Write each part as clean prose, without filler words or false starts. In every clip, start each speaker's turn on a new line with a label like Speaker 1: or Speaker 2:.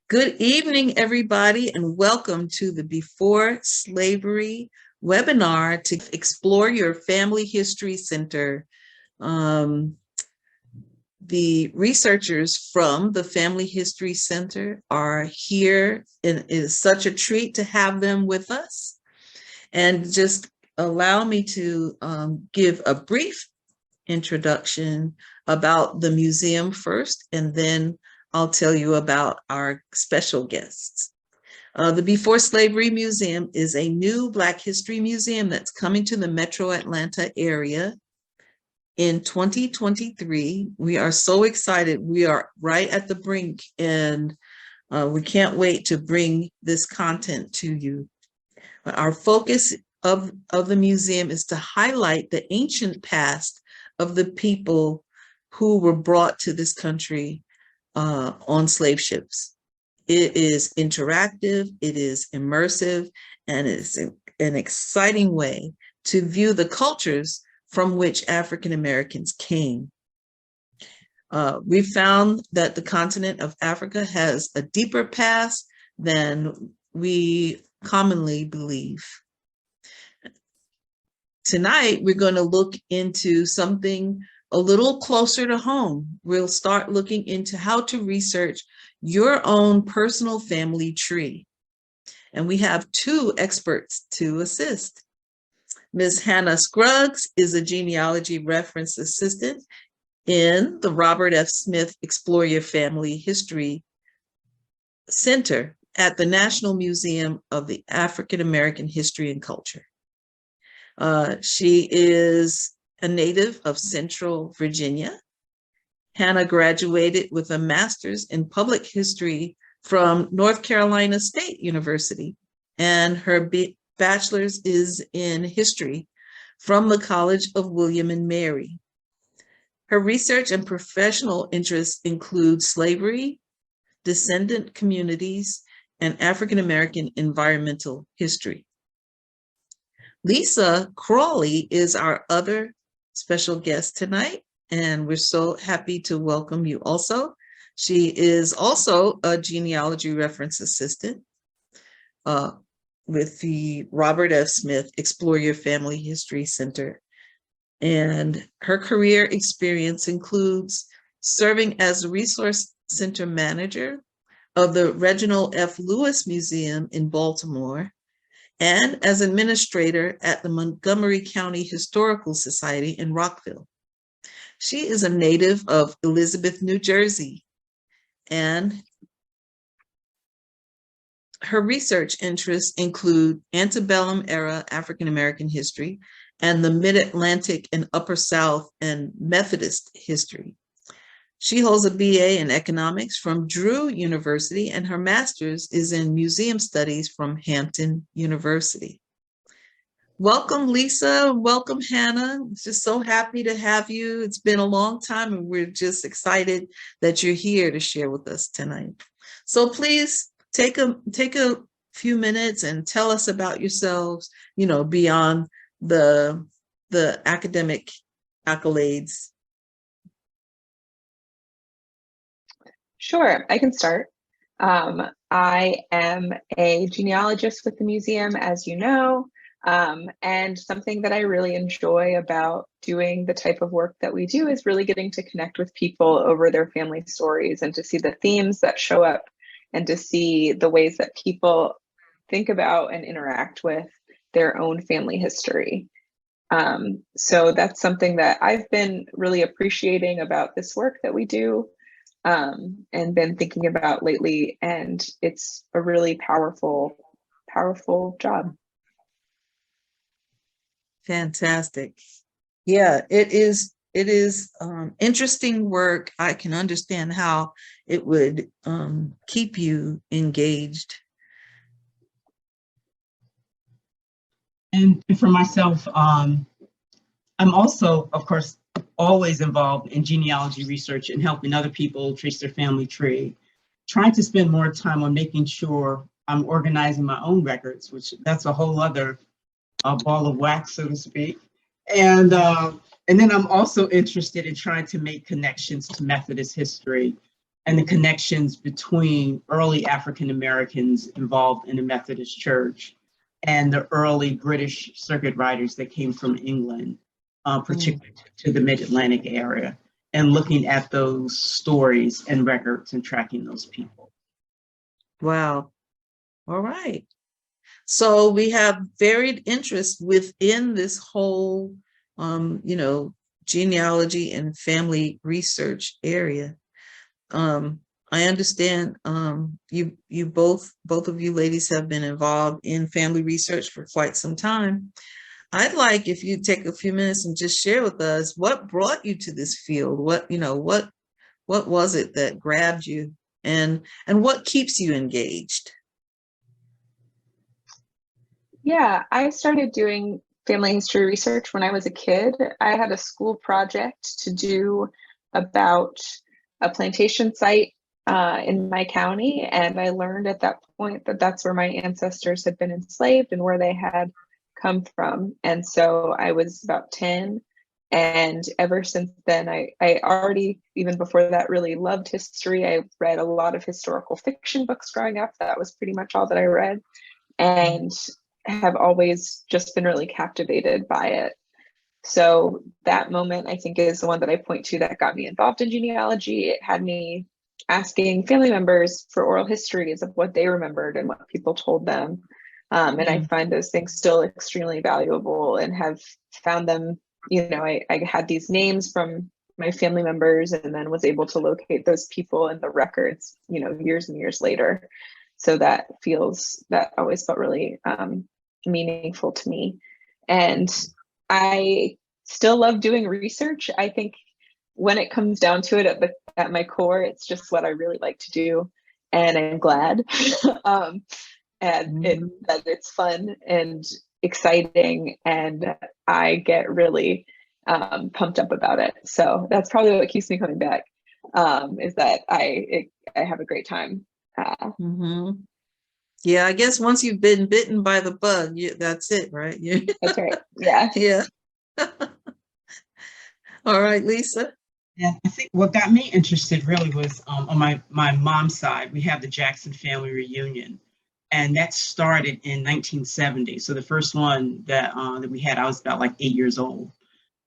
Speaker 1: Good evening, everybody, and welcome to the Before Slavery webinar to explore your family history center. The researchers from the Family History Center are here, and it is such a treat to have them with us. And just allow me to give a brief introduction about the museum first, and then I'll tell you about our special guests. The Before Slavery Museum is a new Black History museum that's coming to the Metro Atlanta area in 2023. We are so excited. We are right at the brink, and we can't wait to bring this content to you. Our focus of the museum is to highlight the ancient past of the people who were brought to this country on slave ships. It is interactive, it is immersive, and it's an exciting way to view the cultures from which African Americans came. We found that the continent of Africa has a deeper past than we commonly believe. Tonight, we're going to look into something a little closer to home. We'll start looking into how to research your own personal family tree. And we have two experts to assist. Ms. Hannah Scruggs is a genealogy reference assistant in the Robert F. Smith Explore Your Family History Center at the National Museum of the African American History and Culture. She is a native of Central Virginia. Hannah graduated with a master's in public history from North Carolina State University, and her bachelor's is in history from the College of William and Mary. Her research and professional interests include slavery, descendant communities, and African American environmental history. Lisa Crawley is our other special guest tonight, and we're so happy to welcome you also. She is also a genealogy reference assistant with the Robert F. Smith Explore Your Family History Center. And her career experience includes serving as a resource center manager of the Reginald F. Lewis Museum in Baltimore, and as administrator at the Montgomery County Historical Society in Rockville. She is a native of Elizabeth, New Jersey, and her research interests include antebellum era African American history and the Mid-Atlantic and Upper South and Methodist history. She holds a BA in economics from Drew University, and her master's is in museum studies from Hampton University. Welcome, Lisa. Welcome, Hannah. I'm just so happy to have you. It's been a long time, and we're just excited that you're here to share with us tonight. So please take a few minutes and tell us about yourselves, beyond the academic accolades.
Speaker 2: Sure, I can start. I am a genealogist with the museum, as you know, and something that I really enjoy about doing the type of work that we do is really getting to connect with people over their family stories and to see the themes that show up and to see the ways that people think about and interact with their own family history. So that's something that I've been really appreciating about this work that we do. And been thinking about lately, and it's a really powerful job.
Speaker 1: Fantastic. Yeah, it is interesting work. I can understand how it would keep you engaged.
Speaker 3: And for myself, I'm also, of course, always involved in genealogy research and helping other people trace their family tree, trying to spend more time on making sure I'm organizing my own records, which that's a whole other ball of wax, so to speak. And then I'm also interested in trying to make connections to Methodist history and the connections between early African Americans involved in the Methodist Church and the early British circuit riders that came from England, particularly to the Mid-Atlantic area, and looking at those stories and records and tracking those people.
Speaker 1: Wow. All right. So we have varied interests within this whole, genealogy and family research area. I understand you both of you ladies have been involved in family research for quite some time. I'd like if you take a few minutes and just share with us what brought you to this field. What was it that grabbed you, and what keeps you engaged?
Speaker 2: Yeah, I started doing family history research when I was a kid. I had a school project to do about a plantation site in my county, and I learned at that point that that's where my ancestors had been enslaved and where they had come from. And so I was about 10, and ever since then, I already, even before that, really loved history. I read a lot of historical fiction books growing up. That was pretty much all that I read, and have always just been really captivated by it. So that moment, I think, is the one that I point to that got me involved in genealogy. It had me asking family members for oral histories of what they remembered and what people told them. And I find those things still extremely valuable, and have found them, I had these names from my family members, and then was able to locate those people in the records, years and years later. So that always felt really meaningful to me. And I still love doing research. I think when it comes down to it, at my core, it's just what I really like to do, and I'm glad. That it's fun and exciting, and I get really pumped up about it. So that's probably what keeps me coming back, is that I have a great time.
Speaker 1: Yeah, I guess once you've been bitten by the bug, that's it, right?
Speaker 2: That's right. Yeah.
Speaker 1: Yeah. All right, Lisa.
Speaker 3: Yeah, I think what got me interested really was on my mom's side, we have the Jackson family reunion, and that started in 1970. So the first one that we had, I was about like 8 years old,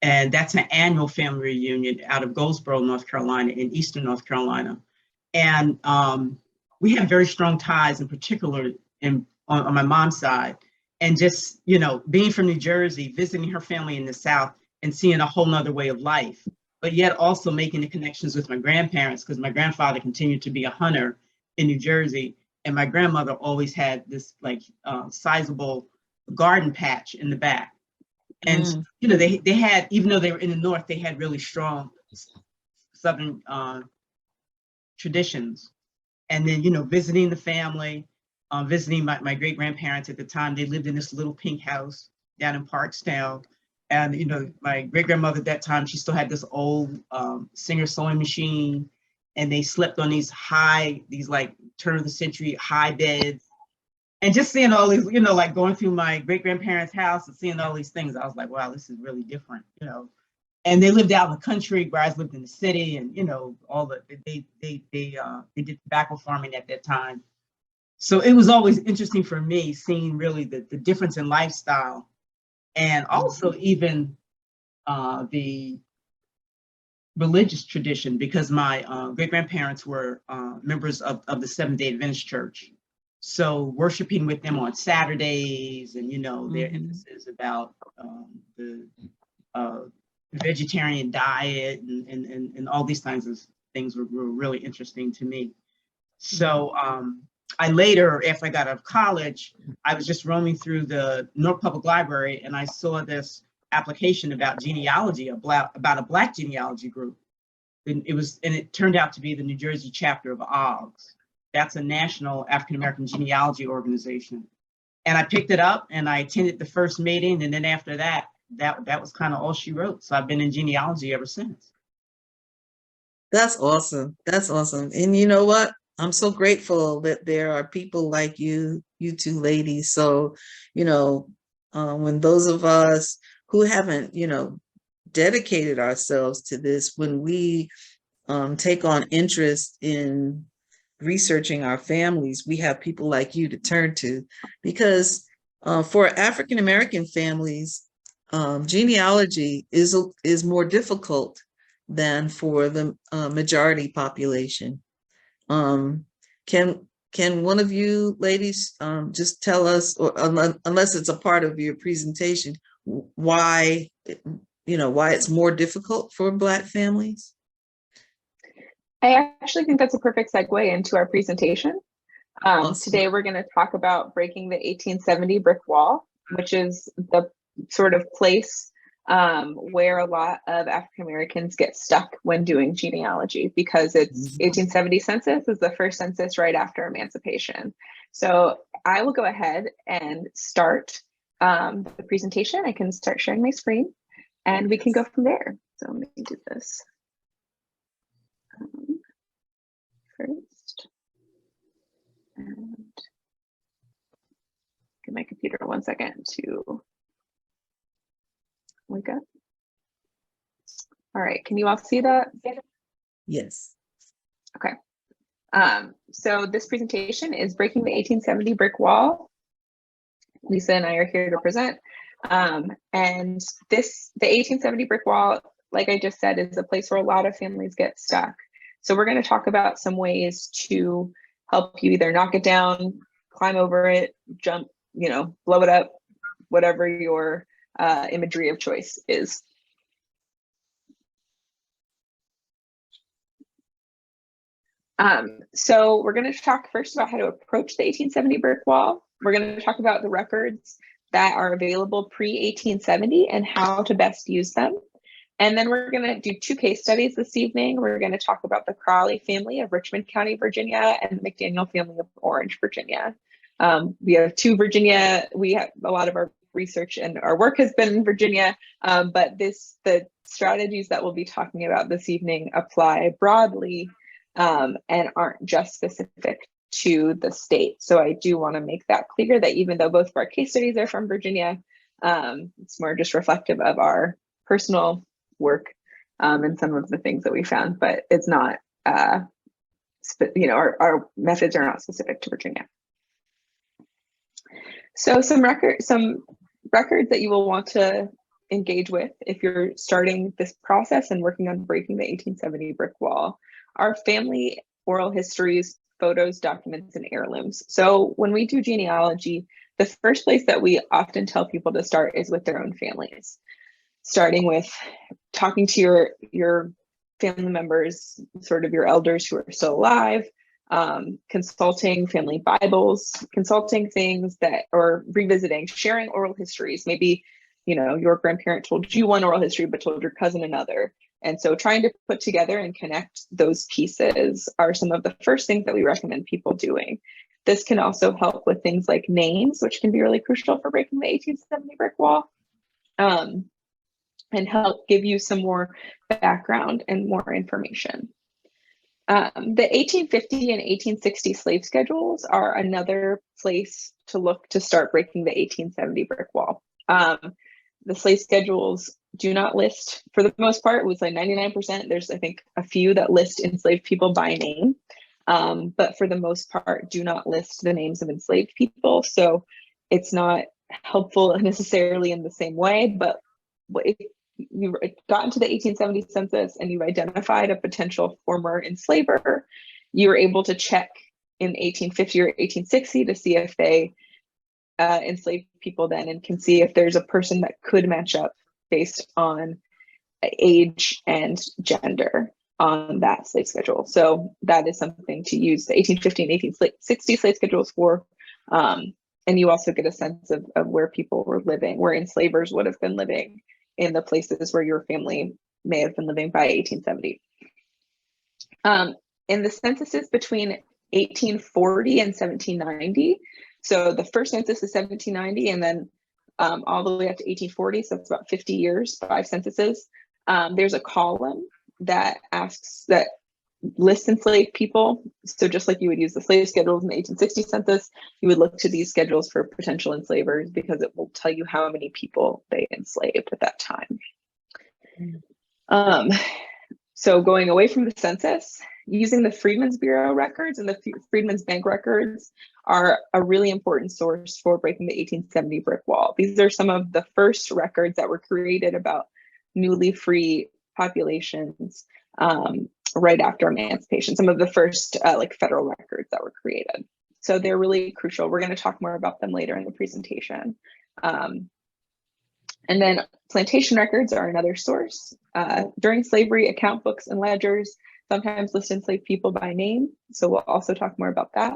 Speaker 3: and that's an annual family reunion out of Goldsboro, North Carolina, in Eastern North Carolina, and we have very strong ties, in particular on my mom's side, and just being from New Jersey, visiting her family in the South, and seeing a whole nother way of life, but yet also making the connections with my grandparents, because my grandfather continued to be a hunter in New Jersey, and my grandmother always had this sizable garden patch in the back. And they had, even though they were in the North, they had really strong Southern traditions. And then visiting the family, visiting my great grandparents at the time. They lived in this little pink house down in Parkstown. And my great grandmother at that time, she still had this old Singer sewing machine, and they slept on these like turn of the century high beds. And just seeing all these, like going through my great grandparents' house and seeing all these things, I was like, wow, this is really different, And they lived out in the country, whereas I lived in the city, and they did tobacco farming at that time. So it was always interesting for me seeing really the difference in lifestyle. And also even the religious tradition, because my great-grandparents were members of the Seventh-day Adventist Church. So worshiping with them on Saturdays, and their emphasis about the vegetarian diet and all these kinds of things were really interesting to me. So I later, after I got out of college, I was just roaming through the North Public Library, and I saw this application about genealogy, about a Black genealogy group. And it turned out to be the New Jersey chapter of OGS. That's a national African American genealogy organization. And I picked it up, and I attended the first meeting, and then after that was kind of all she wrote. So I've been in genealogy ever since.
Speaker 1: That's awesome. That's awesome. And you know what? I'm so grateful that there are people like you two ladies. So, when those of us who haven't, dedicated ourselves to this, when we take on interest in researching our families, we have people like you to turn to, because for African American families, genealogy is more difficult than for the majority population. Can one of you ladies just tell us, or unless it's a part of your presentation, why why it's more difficult for Black families?
Speaker 2: I actually think that's a perfect segue into our presentation.
Speaker 1: Awesome.
Speaker 2: Today, we're going to talk about breaking the 1870 brick wall, which is the sort of place where a lot of African Americans get stuck when doing genealogy, because it's 1870 census is the first census right after emancipation. So I will go ahead and start the presentation. I can start sharing my screen and we can go from there. So let me do this first. And give my computer 1 second to wake up. All right, can you all see that?
Speaker 1: Yes.
Speaker 2: Okay. So this presentation is Breaking the 1870 Brick Wall. Lisa and I are here to present. And the 1870 brick wall, like I just said, is a place where a lot of families get stuck. So we're going to talk about some ways to help you either knock it down, climb over it, jump, blow it up, whatever your imagery of choice is. So we're going to talk first about how to approach the 1870 brick wall. We're going to talk about the records that are available pre-1870 and how to best use them. And then we're going to do 2 case studies this evening. We're going to talk about the Crawley family of Richmond County, Virginia, and the McDaniel family of Orange, Virginia. We have 2 Virginia. We have a lot of our research and our work has been in Virginia, but the strategies that we'll be talking about this evening apply broadly and aren't just specific to the state. So I do want to make that clear that even though both of our case studies are from Virginia, it's more just reflective of our personal work and some of the things that we found, but it's not, our methods are not specific to Virginia. So some records that you will want to engage with if you're starting this process and working on breaking the 1870 brick wall are family oral histories, photos, documents, and heirlooms. So when we do genealogy, the first place that we often tell people to start is with their own families, starting with talking to your family members, sort of your elders who are still alive, consulting family Bibles, consulting things or revisiting, sharing oral histories. Maybe, your grandparent told you one oral history, but told your cousin another. And so trying to put together and connect those pieces are some of the first things that we recommend people doing. This can also help with things like names, which can be really crucial for breaking the 1870 brick wall, and help give you some more background and more information. The 1850 and 1860 slave schedules are another place to look to start breaking the 1870 brick wall. The slave schedules do not list, for the most part, it was like 99%. There's, I think, a few that list enslaved people by name, but for the most part, do not list the names of enslaved people. So it's not helpful necessarily in the same way, but if you got into the 1870 census and you identified a potential former enslaver, you were able to check in 1850 or 1860 to see if they enslaved people then, and can see if there's a person that could match up based on age and gender on that slave schedule. So that is something to use the 1850 and 1860 slave schedules for. And you also get a sense of where people were living, where enslavers would have been living in the places where your family may have been living by 1870. In the censuses between 1840 and 1790, so the first census is 1790, and then all the way up to 1840, so it's about 50 years, 5 censuses. There's a column that lists enslaved people. So just like you would use the slave schedules in the 1860 census, you would look to these schedules for potential enslavers because it will tell you how many people they enslaved at that time. So going away from the census, using the Freedmen's Bureau records and the Freedmen's Bank records are a really important source for breaking the 1870 brick wall. These are some of the first records that were created about newly free populations right after emancipation, some of the first like federal records that were created. So they're really crucial. We're going to talk more about them later in the presentation. And then plantation records are another source. During slavery, account books and ledgers sometimes list enslaved people by name. So we'll also talk more about that.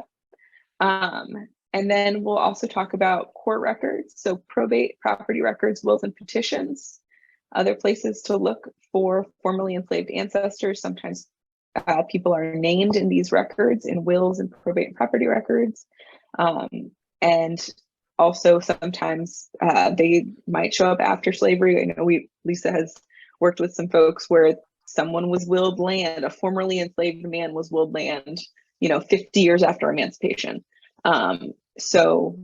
Speaker 2: And then we'll also talk about court records. So probate, property records, wills and petitions. Other places to look for formerly enslaved ancestors. Sometimes people are named in these records in wills and probate and property records. And also sometimes they might show up after slavery. I know Lisa has worked with some folks where someone was willed land, a formerly enslaved man was willed land, 50 years after emancipation. So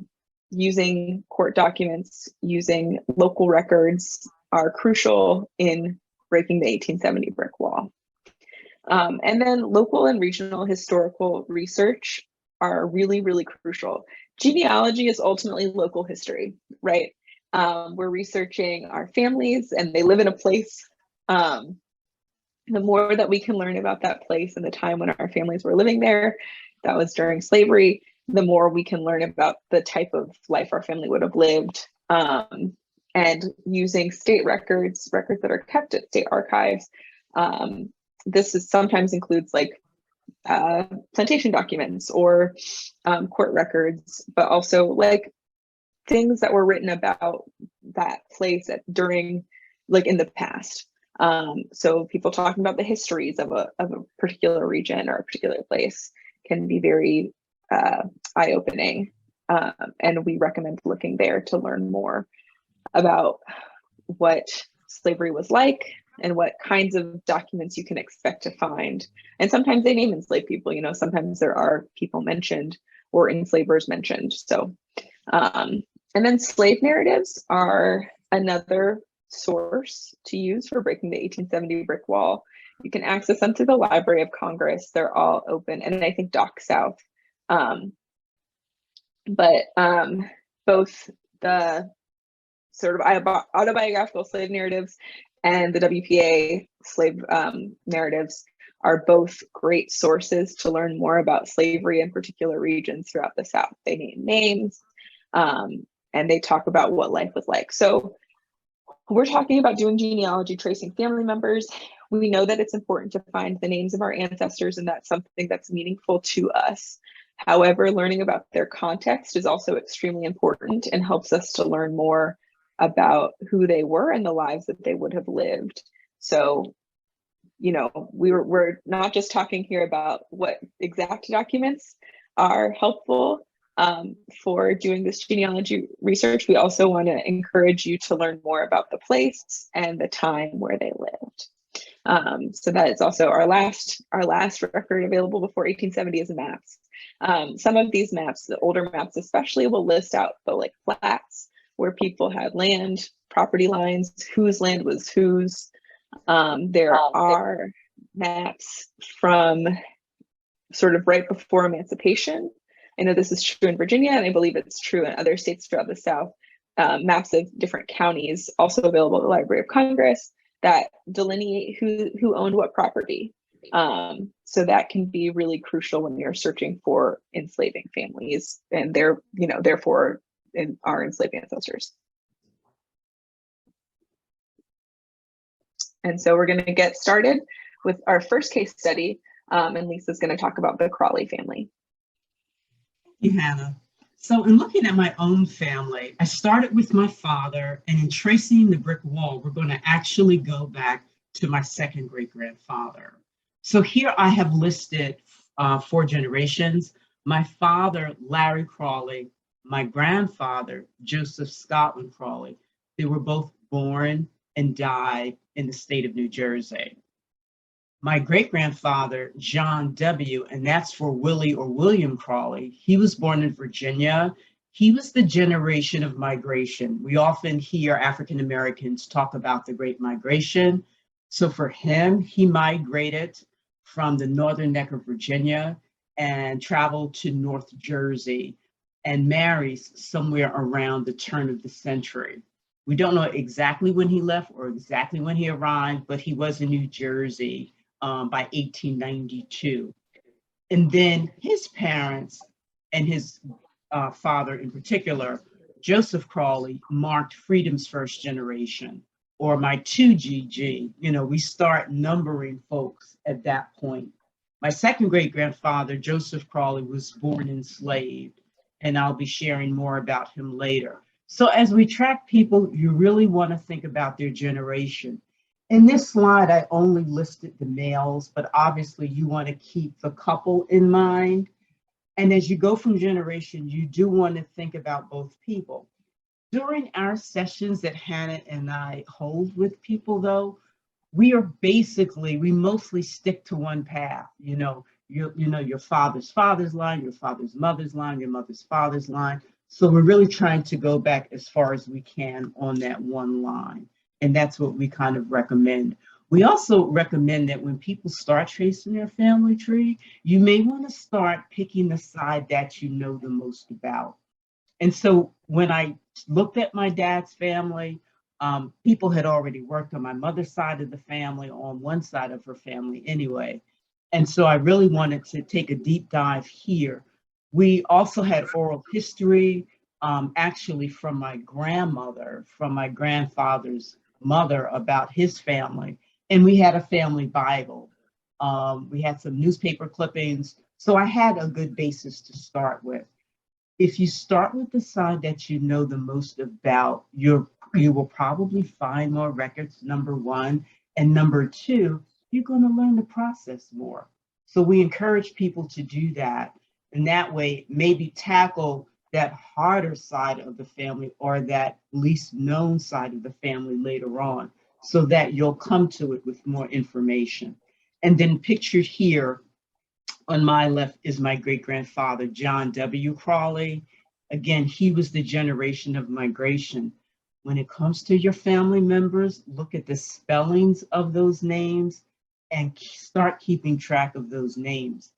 Speaker 2: using court documents, using local records are crucial in breaking the 1870 brick wall. And then local and regional historical research are really, really crucial. Genealogy is ultimately local history, right? We're researching our families and they live in a place. The more that we can learn about that place and the time when our families were living there, that was during slavery, the more we can learn about the type of life our family would have lived. And using state records that are kept at state archives. This sometimes includes like plantation documents or court records, but also like things that were written about that place during, like in the past. So people talking about the histories of a particular region or a particular place can be very eye-opening. And we recommend looking there to learn more about what slavery was like and what kinds of documents you can expect to find. And sometimes they name enslaved people, sometimes there are people mentioned or enslavers mentioned. So, and then slave narratives are another source to use for breaking the 1870 brick wall. You can access them through the Library of Congress. They're all open, and I think Doc South. But both the sort of autobiographical slave narratives and the WPA slave narratives are both great sources to learn more about slavery in particular regions throughout the South. They name names and they talk about what life was like. So we're talking about doing genealogy, tracing family members. We know that it's important to find the names of our ancestors, and that's something that's meaningful to us. However, learning about their context is also extremely important and helps us to learn more about who they were and the lives that they would have lived. So, we're not just talking here about what exact documents are helpful for doing this genealogy research. We also want to encourage you to learn more about the place and the time where they lived. So that is also our last record available before 1870 is maps. Some of these maps, the older maps especially, will list out the like flats where people had land, property lines, whose land was whose. There are maps from sort of right before emancipation. I know this is true in Virginia, and I believe it's true in other states throughout the South. Maps of different counties also available at the Library of Congress that delineate who owned what property. So that can be really crucial when you're searching for enslaving families and therefore our enslaved ancestors. And so we're going to get started with our first case study, and Lisa's going to talk about the Crawley family.
Speaker 3: Thank you, Hannah. So in looking at my own family, I started with my father, and in tracing the brick wall, we're going to actually go back to my second great-grandfather. So here I have listed 4 generations. My father, Larry Crawley, my grandfather, Joseph Scotland Crawley. They were both born and died in the state of New Jersey. My great-grandfather, John W., and that's for Willie or William Crawley, he was born in Virginia. He was the generation of migration. We often hear African Americans talk about the Great Migration. So for him, he migrated from the northern neck of Virginia and traveled to North Jersey and marries somewhere around the turn of the century. We don't know exactly when he left or exactly when he arrived, but he was in New Jersey by 1892. And then his parents and his father in particular, Joseph Crawley, marked freedom's first generation, or my 2GG. You know, we start numbering folks at that point. My second great grandfather, Joseph Crawley, was born enslaved, and I'll be sharing more about him later. So as we track people, you really want to think about their generation. In this slide, I only listed the males, but obviously you want to keep the couple in mind. And as you go from generation, you do want to think about both people. During our sessions that Hannah and I hold with people, though, we mostly stick to one path. You know, your father's line, your father's mother's line, your mother's father's line. So we're really trying to go back as far as we can on that one line. And that's what we kind of recommend. We also recommend that when people start tracing their family tree, you may want to start picking the side that you know the most about. And so when I looked at my dad's family, people had already worked on my mother's side of the family, on one side of her family anyway. And so I really wanted to take a deep dive here. We also had oral history, actually from my grandmother, from my grandfather's mother, about his family. And we had a family Bible. We had some newspaper clippings. So I had a good basis to start with. If you start with the side that you know the most about, you will probably find more records, number one. And number two, you're going to learn the process more. So we encourage people to do that. And that way, maybe tackle that harder side of the family or that least known side of the family later on, so that you'll come to it with more information. And then pictured here on my left is my great-grandfather, John W. Crawley. Again, he was the generation of migration. When it comes to your family members, look at the spellings of those names and start keeping track of those names.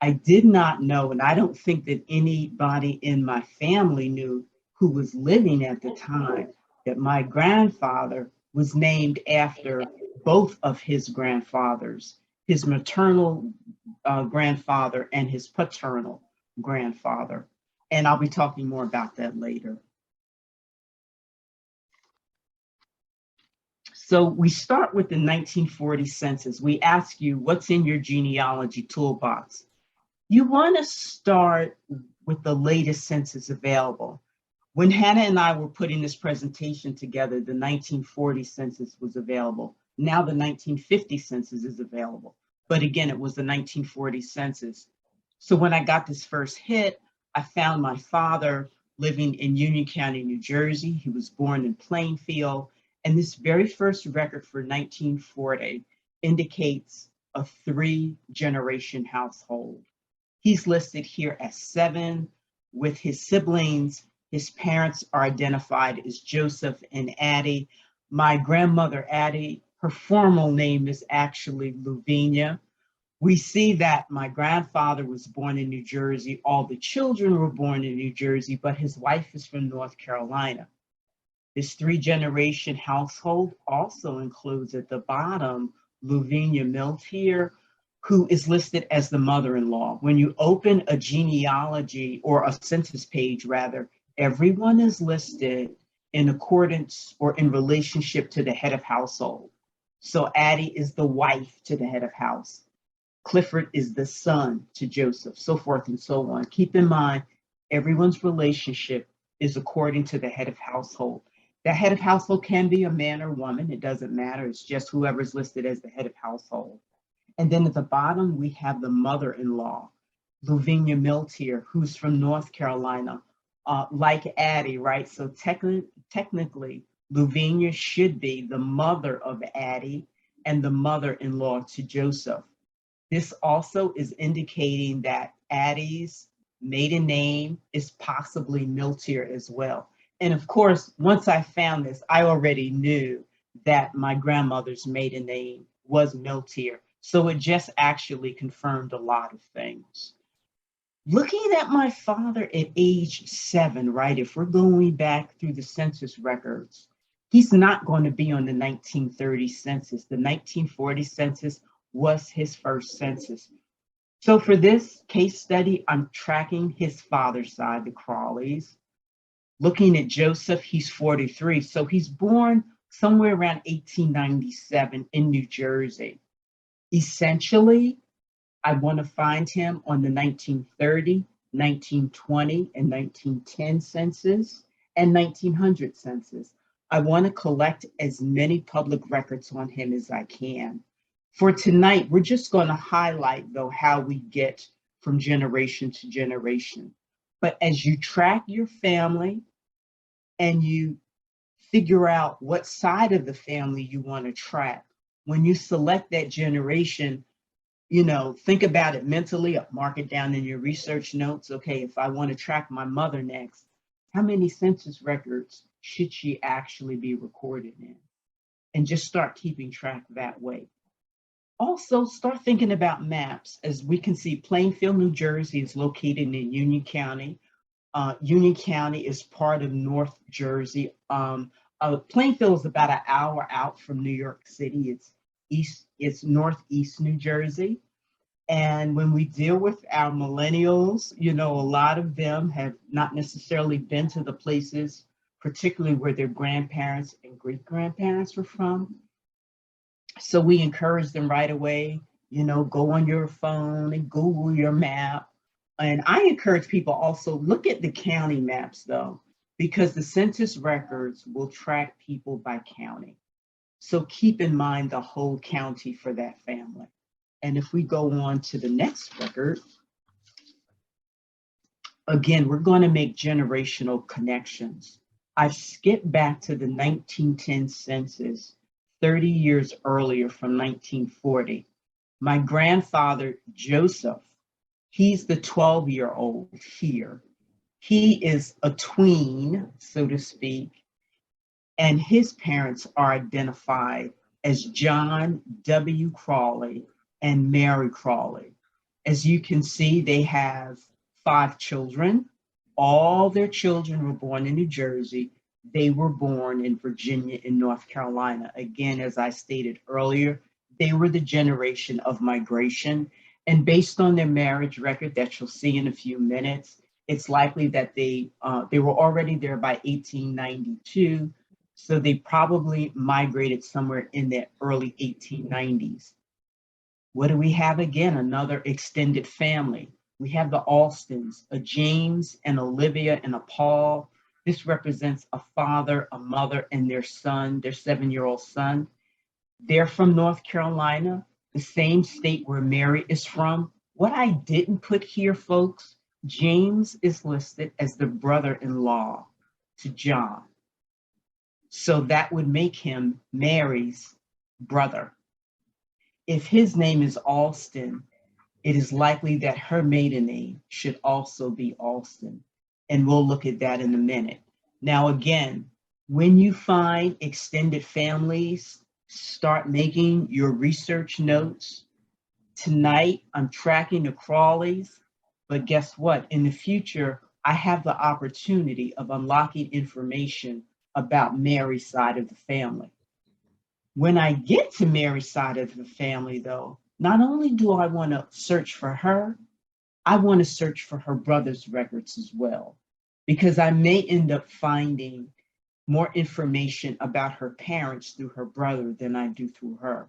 Speaker 3: I did not know, and I don't think that anybody in my family knew who was living at the time, that my grandfather was named after both of his grandfathers, his maternal grandfather and his paternal grandfather. And I'll be talking more about that later. So we start with the 1940 census. We ask you, what's in your genealogy toolbox? You want to start with the latest census available. When Hannah and I were putting this presentation together, the 1940 census was available. Now the 1950 census is available. But again, it was the 1940 census. So when I got this first hit, I found my father living in Union County, New Jersey. He was born in Plainfield. And this very first record for 1940 indicates a 3-generation household. He's listed here as 7 with his siblings. His parents are identified as Joseph and Addie. My grandmother, Addie, her formal name is actually Lavinia. We see that my grandfather was born in New Jersey. All the children were born in New Jersey, but his wife is from North Carolina. This 3-generation household also includes at the bottom Lavinia Miltier, who is listed as the mother-in-law. When you open a genealogy or a census page, rather, everyone is listed in accordance or in relationship to the head of household. So Addie is the wife to the head of house. Clifford is the son to Joseph, so forth and so on. Keep in mind, everyone's relationship is according to the head of household. The head of household can be a man or woman. It doesn't matter. It's just whoever's listed as the head of household. And then at the bottom, we have the mother-in-law, Lavinia Miltier, who's from North Carolina, like Addie, right? So technically, Lavinia should be the mother of Addie and the mother-in-law to Joseph. This also is indicating that Addie's maiden name is possibly Miltier as well. And of course, once I found this, I already knew that my grandmother's maiden name was Miltier. So it just actually confirmed a lot of things. Looking at my father at age 7, right? If we're going back through the census records, he's not going to be on the 1930 census. The 1940 census was his first census. So for this case study, I'm tracking his father's side, the Crawleys. Looking at Joseph, he's 43. So he's born somewhere around 1897 in New Jersey. Essentially, I want to find him on the 1930, 1920, and 1910 census and 1900 census. I want to collect as many public records on him as I can. For tonight, we're just going to highlight, though, how we get from generation to generation. But as you track your family and you figure out what side of the family you want to track, when you select that generation, think about it mentally, mark it down in your research notes. Okay, if I want to track my mother next, how many census records should she actually be recorded in? And just start keeping track that way. Also, start thinking about maps. As we can see, Plainfield, New Jersey is located in Union County. Union County is part of North Jersey. Plainfield is about an hour out from New York City. It's northeast New Jersey. And when we deal with our millennials, a lot of them have not necessarily been to the places, particularly where their grandparents and great-grandparents were from. So we encourage them right away, go on your phone and Google your map. And I encourage people also look at the county maps, though, because the census records will track people by county. So keep in mind the whole county for that family. And if we go on to the next record, again, we're going to make generational connections. I've skipped back to the 1910 census, 30 years earlier from 1940. My grandfather, Joseph, he's the 12-year-old here. He is a tween, so to speak, and his parents are identified as John W. Crawley and Mary Crawley. As you can see, they have 5 children. All their children were born in New Jersey. They were born in Virginia and North Carolina. Again, as I stated earlier, they were the generation of migration. And based on their marriage record that you'll see in a few minutes, it's likely that they were already there by 1892. So they probably migrated somewhere in the early 1890s. What do we have again? Another extended family. We have the Alstons, a James and Olivia and a Paul. This represents a father, a mother, and their son, their 7-year-old son. They're from North Carolina, the same state where Mary is from. What I didn't put here, folks, James is listed as the brother-in-law to John. So that would make him Mary's brother. If his name is Alston, it is likely that her maiden name should also be Alston. And we'll look at that in a minute. Now, again, when you find extended families, start making your research notes. Tonight, I'm tracking the Crawleys, but guess what? In the future, I have the opportunity of unlocking information about Mary's side of the family. When I get to Mary's side of the family, though, not only do I want to search for her, I want to search for her brother's records as well, because I may end up finding more information about her parents through her brother than I do through her.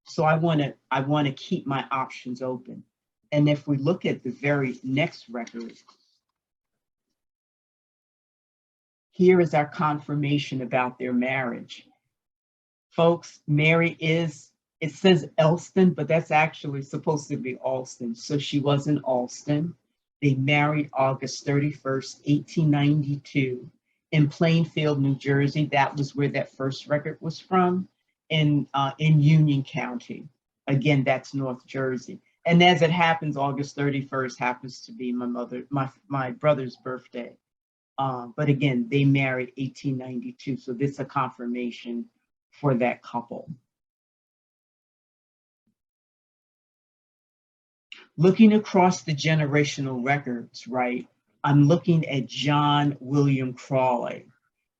Speaker 3: So I want to keep my options open. And if we look at the very next record, here is our confirmation about their marriage. Folks, Mary is, it says Elston, but that's actually supposed to be Alston. So she was in Alston. They married August 31st, 1892 in Plainfield, New Jersey. That was where that first record was from, in Union County. Again, that's North Jersey. And as it happens, August 31st happens to be my brother's birthday. But again, they married 1892. So this is a confirmation for that couple. Looking across the generational records, right, I'm looking at John William Crawley.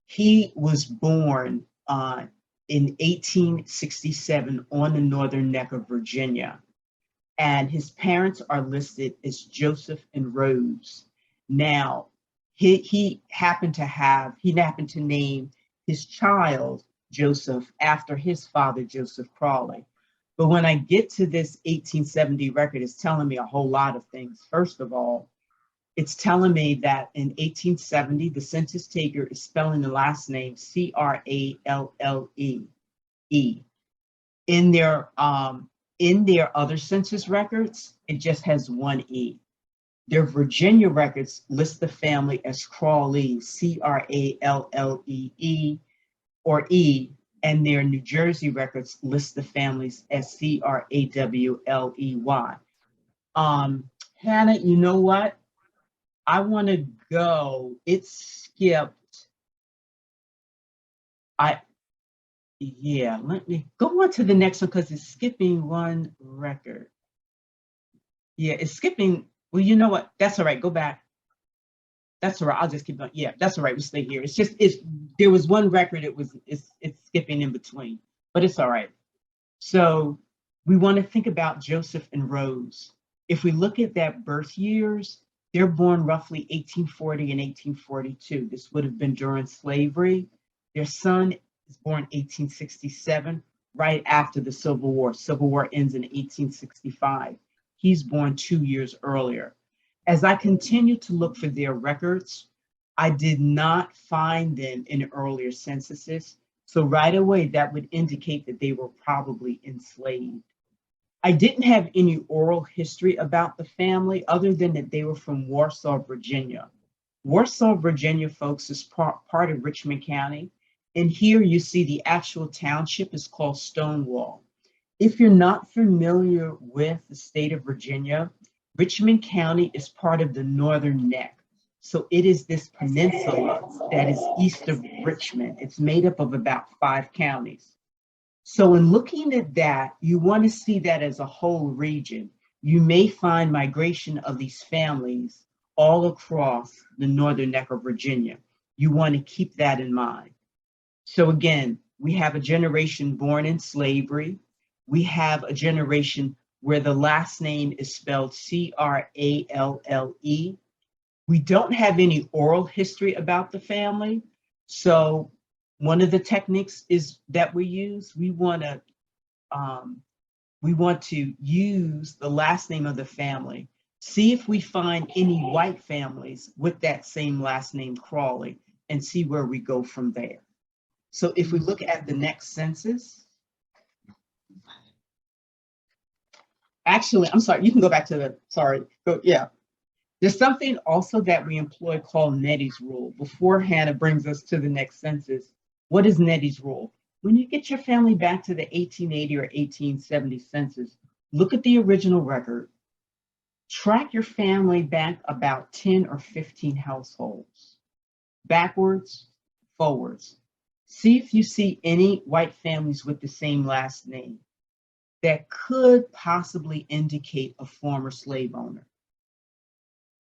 Speaker 3: He was born in 1867 on the northern neck of Virginia, and his parents are listed as Joseph and Rose. Now, he happened to name his child Joseph after his father, Joseph Crawley. But when I get to this 1870 record, it's telling me a whole lot of things. First of all, it's telling me that in 1870, the census taker is spelling the last name Cralle. In their other census records, it just has one E. Their Virginia records list the family as Crawley, Cralle or E, and their New Jersey records list the families as Crawley. Hannah, you know what? I want to go. It skipped. Let me go on to the next one because it's skipping one record. Yeah, it's skipping. Well, you know what? That's all right. Go back. That's all right. I'll just keep going. Yeah, that's all right. We'll stay here. There was one record. It's skipping in between, but it's all right. So we want to think about Joseph and Rose. If we look at that birth years, they're born roughly 1840 and 1842. This would have been during slavery. Their son is born 1867, right after the Civil War. Civil War ends in 1865. He's born 2 years earlier. As I continue to look for their records, I did not find them in earlier censuses. So right away, that would indicate that they were probably enslaved. I didn't have any oral history about the family other than that they were from Warsaw, Virginia. Warsaw, Virginia, folks, is part of Richmond County. And here you see the actual township is called Stonewall. If you're not familiar with the state of Virginia, Richmond County is part of the Northern Neck. So it is this peninsula that is east of Richmond. It's made up of about 5 counties. So in looking at that, you want to see that as a whole region. You may find migration of these families all across the Northern Neck of Virginia. You want to keep that in mind. So again, we have a generation born in slavery. We have a generation where the last name is spelled Cralle. We don't have any oral history about the family. So one of the techniques is that we use, we want to use the last name of the family, see if we find any white families with that same last name, Crawley, and see where we go from there. So if we look at the next census, actually, I'm sorry, you can go back to the, sorry, yeah. There's something also that we employ called Nettie's rule. Before Hannah brings us to the next census, what is Nettie's rule? When you get your family back to the 1880 or 1870 census, look at the original record, track your family back about 10 or 15 households, backwards, forwards. See if you see any white families with the same last name that could possibly indicate a former slave owner.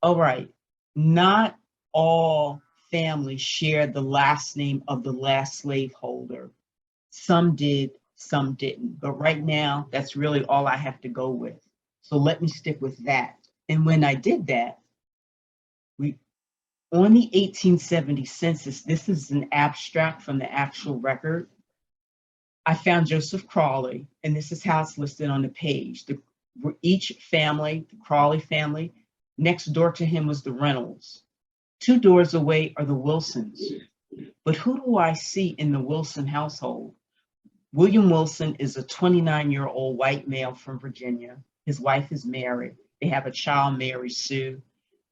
Speaker 3: All right, not all families shared the last name of the last slaveholder. Some did, some didn't. But right now, that's really all I have to go with. So let me stick with that. And when I did that, on the 1870 census, this is an abstract from the actual record. I found Joseph Crawley, and this is how it's listed on the page. Each family, the Crawley family, next door to him was the Reynolds. 2 doors away are the Wilsons. But who do I see in the Wilson household? William Wilson is a 29-year-old white male from Virginia. His wife is Mary. They have a child, Mary Sue.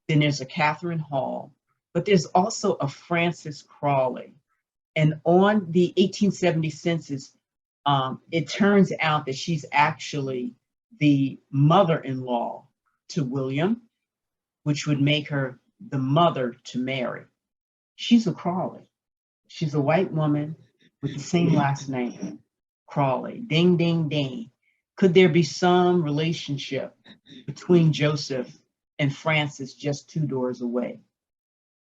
Speaker 3: Then there's a Catherine Hall. But there's also a Frances Crawley. And on the 1870 census, it turns out that she's actually the mother-in-law to William, which would make her the mother to Mary. She's a Crawley. She's a white woman. with the same last name, Crawley. Ding, ding, ding. Could there be some relationship between Joseph and Frances just 2 doors away?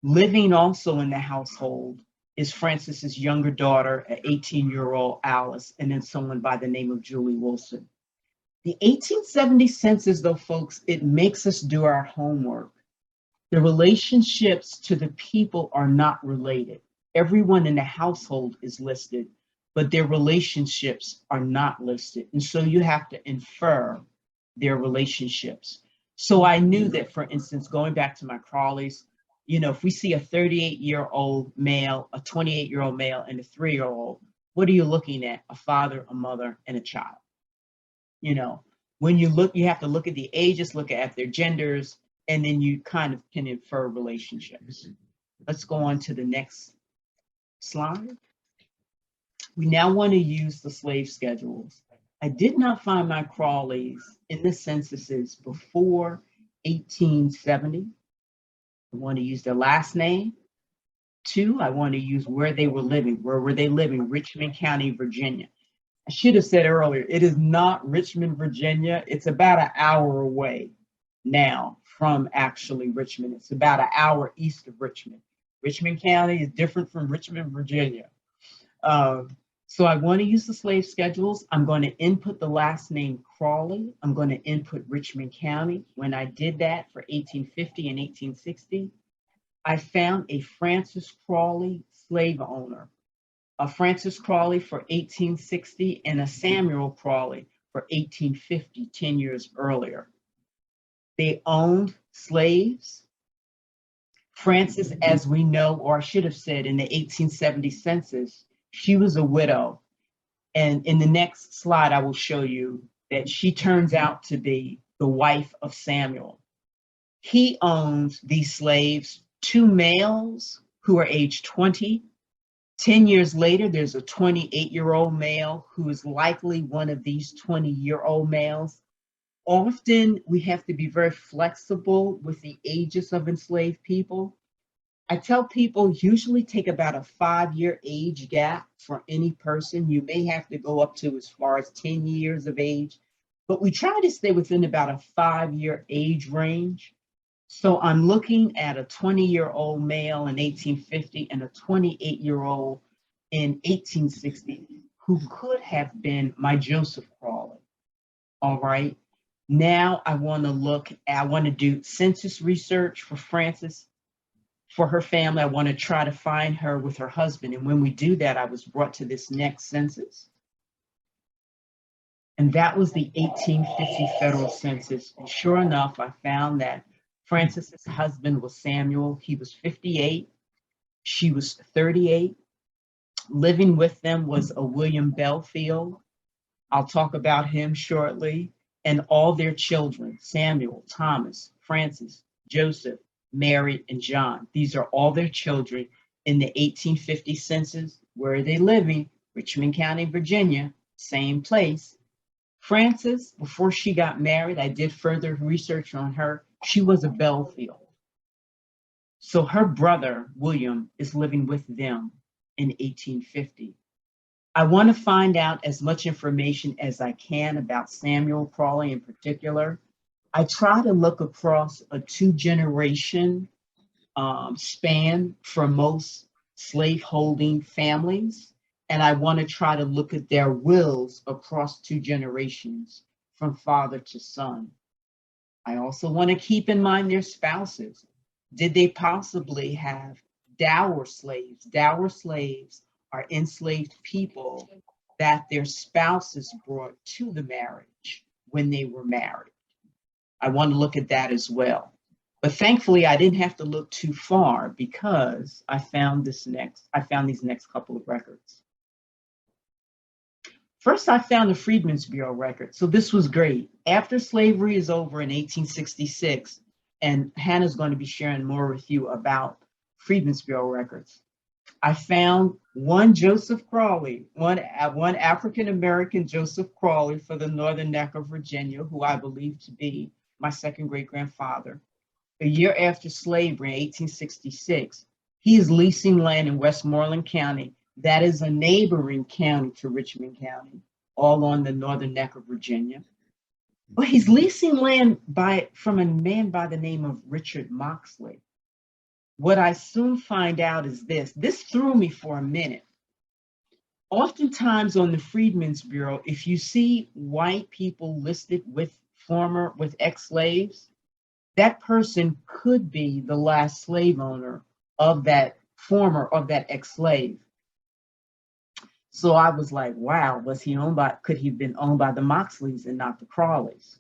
Speaker 3: Living also in the household is Frances's younger daughter, an 18-year-old Alice, and then someone by the name of Julie Wilson. The 1870 census, though, folks, it makes us do our homework. The relationships to the people are not related. Everyone in the household is listed, but their relationships are not listed. And so you have to infer their relationships. So I knew that, for instance, going back to my Crawleys, you know, if we see a 38-year-old male, a 28-year-old male, and a 3-year-old, what are you looking at? A father, a mother, and a child. You know, when you look, you have to look at the ages, look at their genders, and then you kind of can infer relationships. Let's go on to the next slide. We now want to use the slave schedules. I did not find my Crawleys in the censuses before 1870. I want to use their last name. 2, I want to use where they were living. Where were they living? Richmond County, Virginia. I should have said earlier, it is not Richmond, Virginia. It's about an hour away now from actually Richmond. It's about an hour east of Richmond. Richmond County is different from Richmond, Virginia. So I want to use the slave schedules. I'm going to input the last name Crawley. I'm going to input Richmond County. When I did that for 1850 and 1860, I found a Frances Crawley slave owner, a Frances Crawley for 1860 and a Samuel Crawley for 1850, 10 years earlier. They owned slaves. Frances, as we know, or I should have said in the 1870 census, she was a widow. And in the next slide, I will show you that she turns out to be the wife of Samuel. He owns these slaves, 2 males who are age 20. 10 years later, there's a 28-year-old male who is likely one of these 20-year-old males. Often, we have to be very flexible with the ages of enslaved people. I tell people usually take about a 5-year age gap for any person. You may have to go up to as far as 10 years of age, but we try to stay within about a 5-year age range. So I'm looking at a 20-year-old male in 1850 and a 28-year-old in 1860 who could have been my Joseph Crawley. All right. Now I want to do census research for Frances. For her family, I want to try to find her with her husband. And when we do that, I was brought to this next census. And that was the 1850 federal census. And sure enough, I found that Frances's husband was Samuel. He was 58. She was 38. Living with them was a William Belfield. I'll talk about him shortly. And all their children, Samuel, Thomas, Francis, Joseph, Mary, and John. These are all their children in the 1850 census. Where are they living? Richmond County, Virginia, same place. Frances, before she got married, I did further research on her. She was a Belfield. So her brother, William, is living with them in 1850. I want to find out as much information as I can about Samuel Crawley in particular. I try to look across a 2-generation span for most slaveholding families. And I want to try to look at their wills across 2 generations from father to son. I also want to keep in mind their spouses. Did they possibly have dower slaves? Dower slaves are enslaved people that their spouses brought to the marriage when they were married. I want to look at that as well. But thankfully, I didn't have to look too far because I found these next couple of records. First, I found the Freedmen's Bureau record. So this was great. After slavery is over in 1866, and Hannah's going to be sharing more with you about Freedmen's Bureau records, I found one Joseph Crawley, one African-American Joseph Crawley for the northern neck of Virginia, who I believe to be my second great-grandfather. A year after slavery in 1866, he is leasing land in Westmoreland County That is a neighboring county to Richmond County, all on the northern neck of Virginia. Well, he's leasing land from a man by the name of Richard Moxley. What I soon find out is this threw me for a minute. Oftentimes on the Freedmen's Bureau, if you see white people listed with ex-slaves, that person could be the last slave owner of that ex-slave. So I was like, wow, could he have been owned by the Moxleys and not the Crawleys?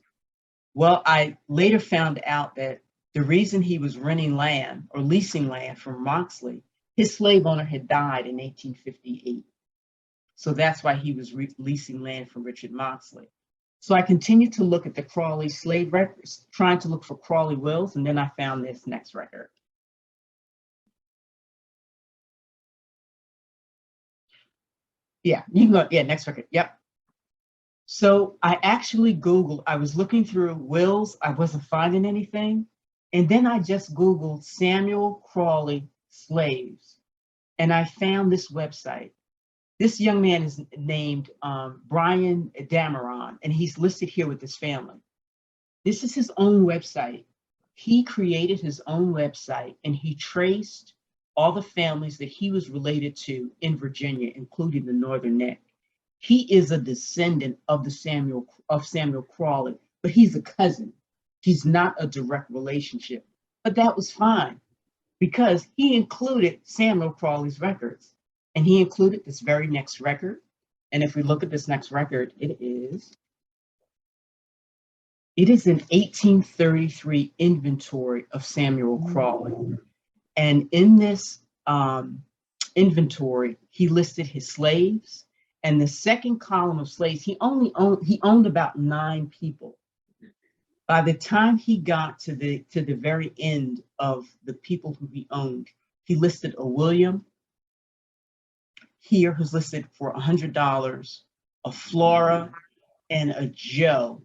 Speaker 3: Well, I later found out that the reason he was renting land or leasing land from Moxley, his slave owner had died in 1858. So that's why he was leasing land from Richard Moxley. So I continued to look at the Crawley slave records, trying to look for Crawley wills, and then I found this next record. Yeah, you can go, yeah, next record, yep. So I actually Googled, I was looking through wills, I wasn't finding anything. And then I just Googled Samuel Crawley slaves, and I found this website. This young man is named Brian Dameron, and he's listed here with his family. This is his own website. He created his own website, and he traced all the families that he was related to in Virginia, including the Northern Neck. He is a descendant of Samuel Crawley, but he's a cousin. He's not a direct relationship, but that was fine because he included Samuel Crawley's records, and he included this very next record. And if we look at this next record, it is an 1833 inventory of Samuel Crawley. And in this inventory, he listed his slaves. And the second column of slaves, he owned about 9 people. By the time he got to the very end of the people who he owned, he listed a William here who's listed for $100, a Flora, and a Joe.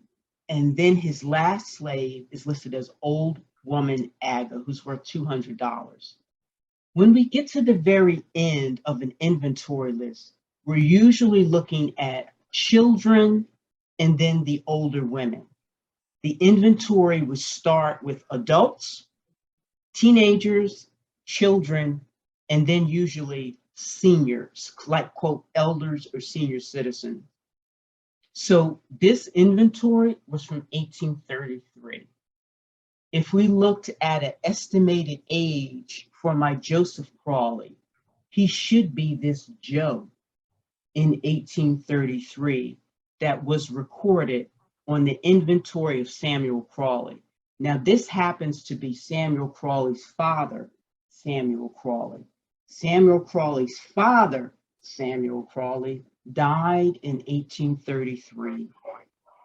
Speaker 3: And then his last slave is listed as Old Woman Aga, who's worth $200. When we get to the very end of an inventory list, we're usually looking at children and then the older women. The inventory would start with adults, teenagers, children, and then usually seniors, like quote, elders or senior citizens. So this inventory was from 1833. If we looked at an estimated age for my Joseph Crawley, he should be this Joe in 1833 that was recorded on the inventory of Samuel Crawley. Now, this happens to be Samuel Crawley's father, Samuel Crawley. Samuel Crawley's father, Samuel Crawley, died in 1833,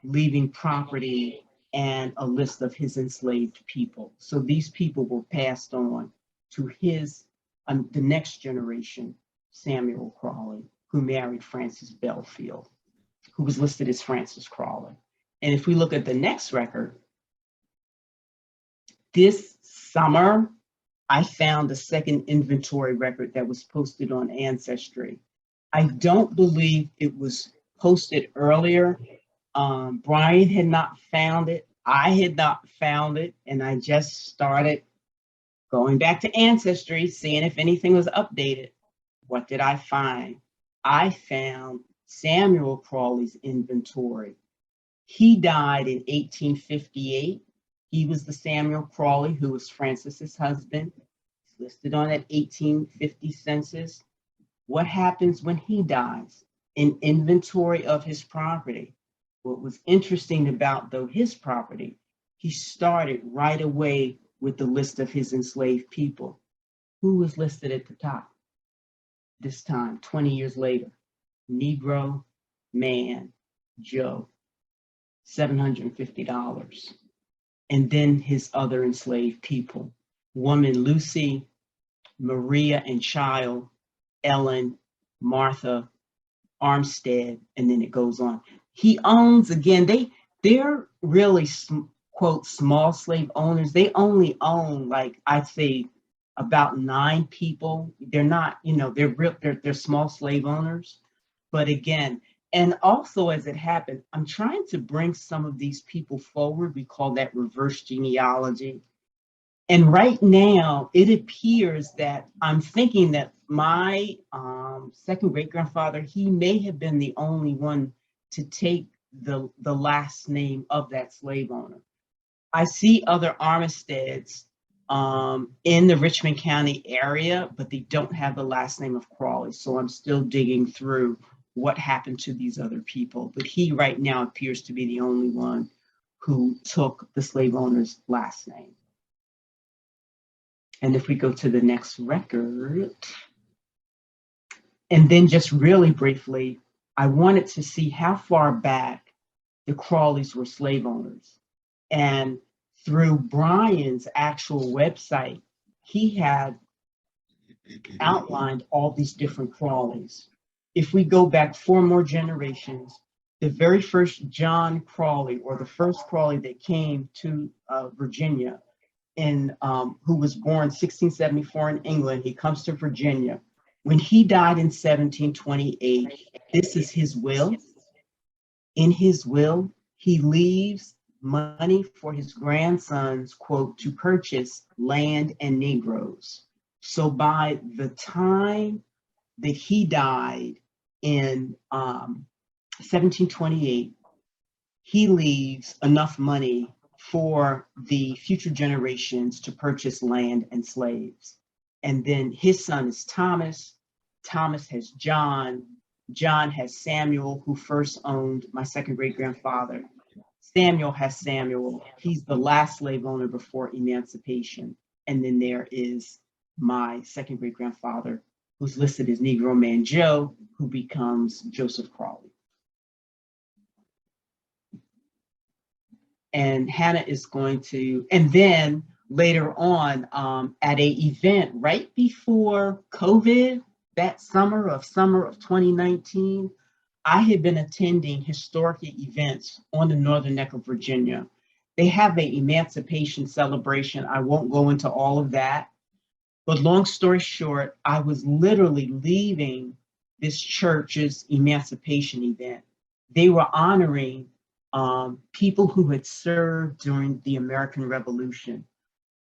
Speaker 3: leaving property and a list of his enslaved people. So these people were passed on to the next generation, Samuel Crawley, who married Frances Belfield, who was listed as Frances Crawley. And if we look at the next record, this summer, I found a second inventory record that was posted on Ancestry. I don't believe it was posted earlier. Brian had not found it. I had not found it. And I just started going back to Ancestry, seeing if anything was updated. What did I find? I found Samuel Crawley's inventory. He died in 1858. He was the Samuel Crawley who was Frances's husband. He's listed on that 1850 census. What happens when he dies? An inventory of his property. What was interesting about, though, his property, he started right away with the list of his enslaved people. Who was listed at the top? This time, 20 years later, Negro man, Joe, $750. And then his other enslaved people, woman Lucy, Maria and child, Ellen, Martha, Armstead, and then it goes on. He owns, again, they're really, quote, small slave owners. They only own, like, I'd say about 9 people. They're not, they're real, they're small slave owners. But again, and also as it happened, I'm trying to bring some of these people forward. We call that reverse genealogy. And right now, it appears that I'm thinking that my second great grandfather, he may have been the only one to take the last name of that slave owner. I see other Armisteads in the Richmond County area, but they don't have the last name of Crawley. So I'm still digging through what happened to these other people. But he right now appears to be the only one who took the slave owner's last name. And if we go to the next record, and then just really briefly, I wanted to see how far back the Crawleys were slave owners. And through Brian's actual website, he had outlined all these different Crawleys. If we go back 4 more generations, the very first John Crawley, or the first Crawley that came to Virginia, who was born 1674 in England, he comes to Virginia. When he died in 1728, this is his will. In his will, he leaves money for his grandsons, quote, to purchase land and Negroes. So by the time that he died in 1728, he leaves enough money for the future generations to purchase land and slaves. And then his son is Thomas. Thomas has John. John has Samuel, who first owned my second great grandfather. Samuel has Samuel. He's the last slave owner before emancipation. And then there is my second great grandfather, who's listed as Negro Man Joe, who becomes Joseph Crawley. And Hannah is going to, and then later on at an event right before COVID, that summer of 2019, I had been attending historic events on the northern neck of Virginia. They have an emancipation celebration. I won't go into all of that, but long story short, I was literally leaving this church's emancipation event. They were honoring people who had served during the American Revolution,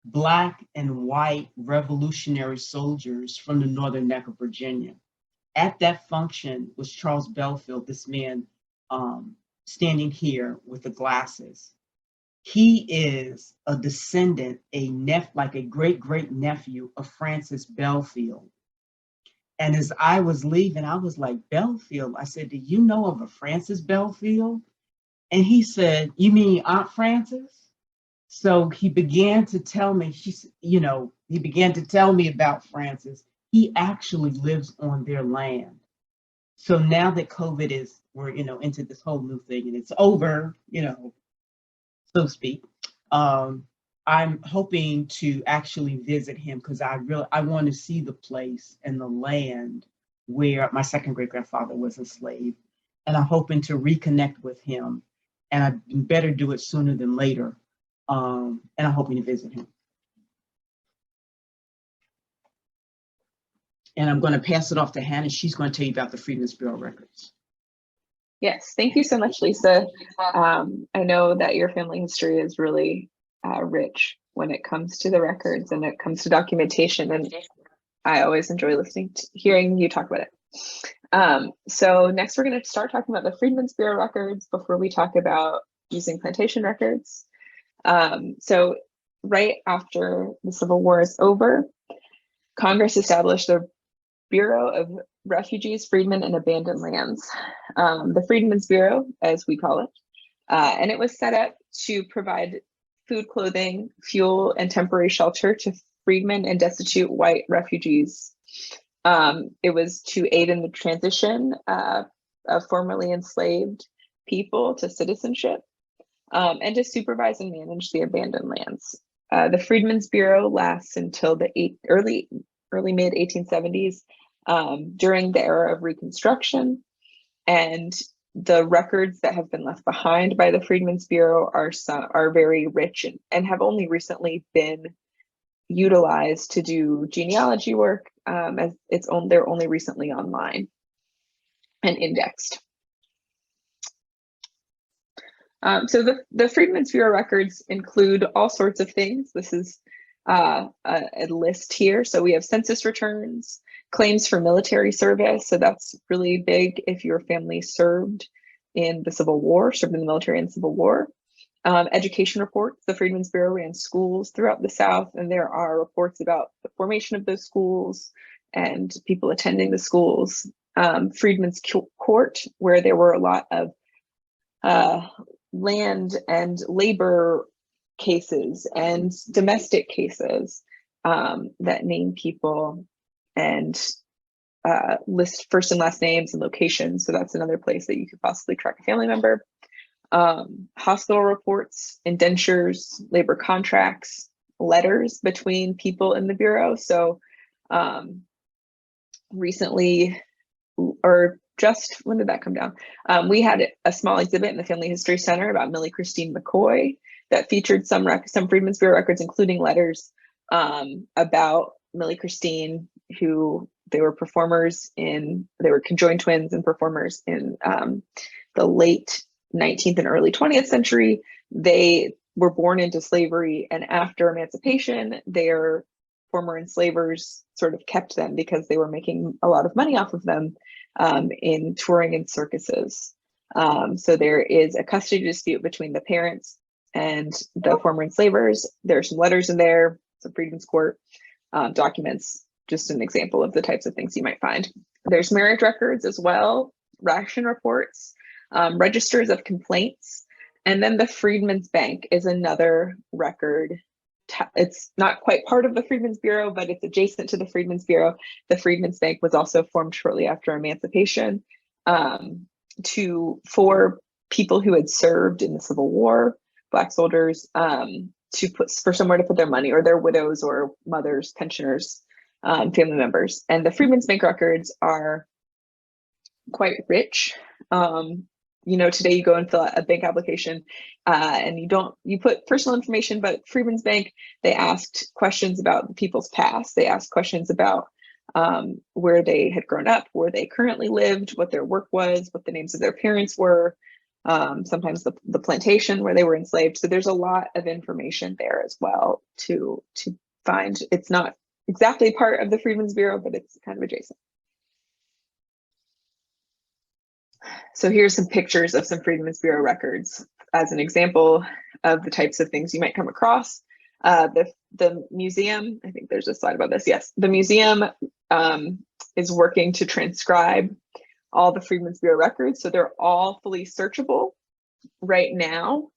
Speaker 3: Black and white revolutionary soldiers from the northern neck of Virginia. At that function was Charles Belfield, this man standing here with the glasses. He is a descendant, like a great nephew of Francis Belfield. And as I was leaving, I was like, Belfield, I said, do you know of a Francis Belfield? And he said, you mean Aunt Frances? So he began to tell me, he began to tell me about Francis. He actually lives on their land. So now that COVID we're into this whole new thing and it's over, so to speak, I'm hoping to actually visit him because I want to see the place and the land where my second great grandfather was enslaved. And I'm hoping to reconnect with him. And I better do it sooner than later. And I'm hoping to visit him. And I'm going to pass it off to Hannah. She's going to tell you about the Freedmen's Bureau records.
Speaker 2: Yes, thank you so much, Lisa. I know that your family history is really rich when it comes to the records and it comes to documentation. And I always enjoy hearing you talk about it. So next we're going to start talking about the Freedmen's Bureau records before we talk about using plantation records. So right after the Civil War is over, Congress established the Bureau of Refugees, Freedmen, and Abandoned Lands, the Freedmen's Bureau, as we call it. And it was set up to provide food, clothing, fuel, and temporary shelter to freedmen and destitute white refugees. It was to aid in the transition of formerly enslaved people to citizenship, and to supervise and manage the abandoned lands. The Freedmen's Bureau lasts until the early mid 1870s, during the era of Reconstruction, and the records that have been left behind by the Freedmen's Bureau are very rich and have only recently been utilized to do genealogy work, as they're only recently online and indexed. So the Freedmen's Bureau records include all sorts of things. This is a list here. So we have census returns, claims for military service. So that's really big if your family served in the Civil War, served in the military in the Civil War. Education reports. The Freedmen's Bureau ran schools throughout the South, and there are reports about the formation of those schools and people attending the schools. Freedmen's Court, where there were a lot of land and labor cases and domestic cases that name people and list first and last names and locations. So that's another place that you could possibly track a family member. Hospital reports, indentures, labor contracts, letters between people in the Bureau. So recently, or just when did that come down? We had a small exhibit in the Family History Center about Millie Christine McCoy that featured some Freedmen's Bureau records, including letters about Millie Christine, who they were conjoined twins and performers in the late 19th and early 20th century. They were born into slavery, and after emancipation, their former enslavers sort of kept them because they were making a lot of money off of them in touring and circuses. So there is a custody dispute between the parents and the former enslavers. There's some letters in there, some Freedmen's Court documents, just an example of the types of things you might find. There's marriage records as well, ration reports, registers of complaints, and then the Freedmen's Bank is another record. It's not quite part of the Freedmen's Bureau, but it's adjacent to the Freedmen's Bureau. The Freedmen's Bank was also formed shortly after emancipation for people who had served in the Civil War, Black soldiers, for somewhere to put their money, or their widows or mothers, pensioners, family members. And the Freedmen's Bank records are quite rich. Today you go and fill out a bank application and you put personal information, but Freedmen's Bank, they asked questions about people's past. They asked questions about where they had grown up, where they currently lived, what their work was, what the names of their parents were, sometimes the plantation where they were enslaved. So there's a lot of information there as well to find. It's not exactly part of the Freedmen's Bureau, but it's kind of adjacent. So here's some pictures of some Freedmen's Bureau records as an example of the types of things you might come across. The museum, I think there's a slide about this. Yes, the museum is working to transcribe all the Freedmen's Bureau records. So they're all fully searchable right now.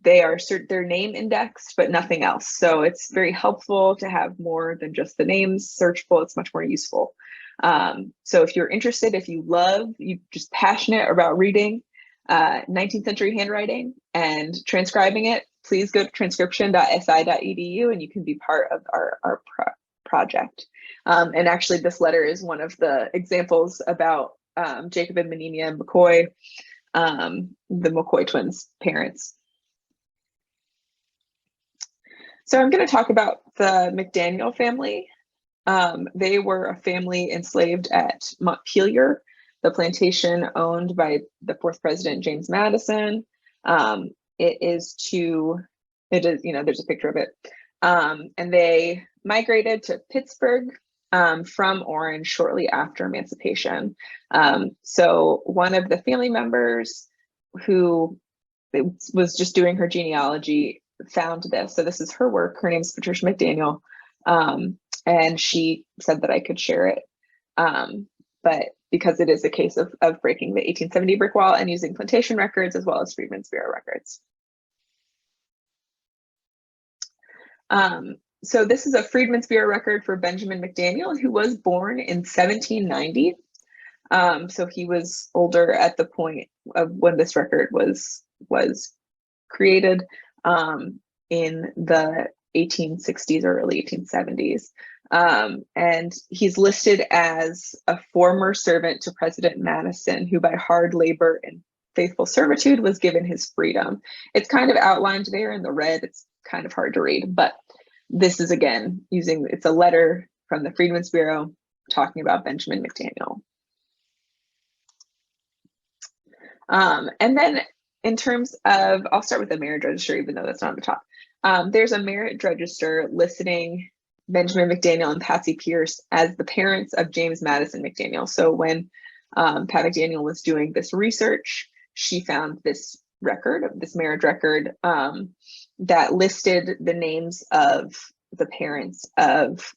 Speaker 2: They're name indexed, but nothing else. So it's very helpful to have more than just the names searchable. It's much more useful. So if you're interested, if you're just passionate about reading 19th century handwriting and transcribing it, please go to transcription.si.edu and you can be part of our project. And actually this letter is one of the examples about Jacob and Menenia McCoy, the McCoy twins' parents. So I'm going to talk about the McDaniel family. They were a family enslaved at Montpelier, the plantation owned by the fourth president, James Madison. There's a picture of it. And they migrated to Pittsburgh from Orange shortly after emancipation. So one of the family members who was just doing her genealogy found this. So this is her work. Her name is Patricia McDaniel. And she said that I could share it. But because it is a case of breaking the 1870 brick wall and using plantation records as well as Freedmen's Bureau records. So this is a Freedmen's Bureau record for Benjamin McDaniel, who was born in 1790. So he was older at the point of when this record was created in the 1860s or early 1870s. And he's listed as a former servant to President Madison, who by hard labor and faithful servitude was given his freedom. It's kind of outlined there in the red. It's kind of hard to read, but this is again it's a letter from the Freedmen's Bureau talking about Benjamin McDaniel. And then in terms of, I'll start with the marriage register, even though that's not on the top. There's a marriage register listing Benjamin McDaniel and Patsy Pierce as the parents of James Madison McDaniel. So when Pat McDaniel was doing this research, she found this record, this marriage record, that listed the names of the parents of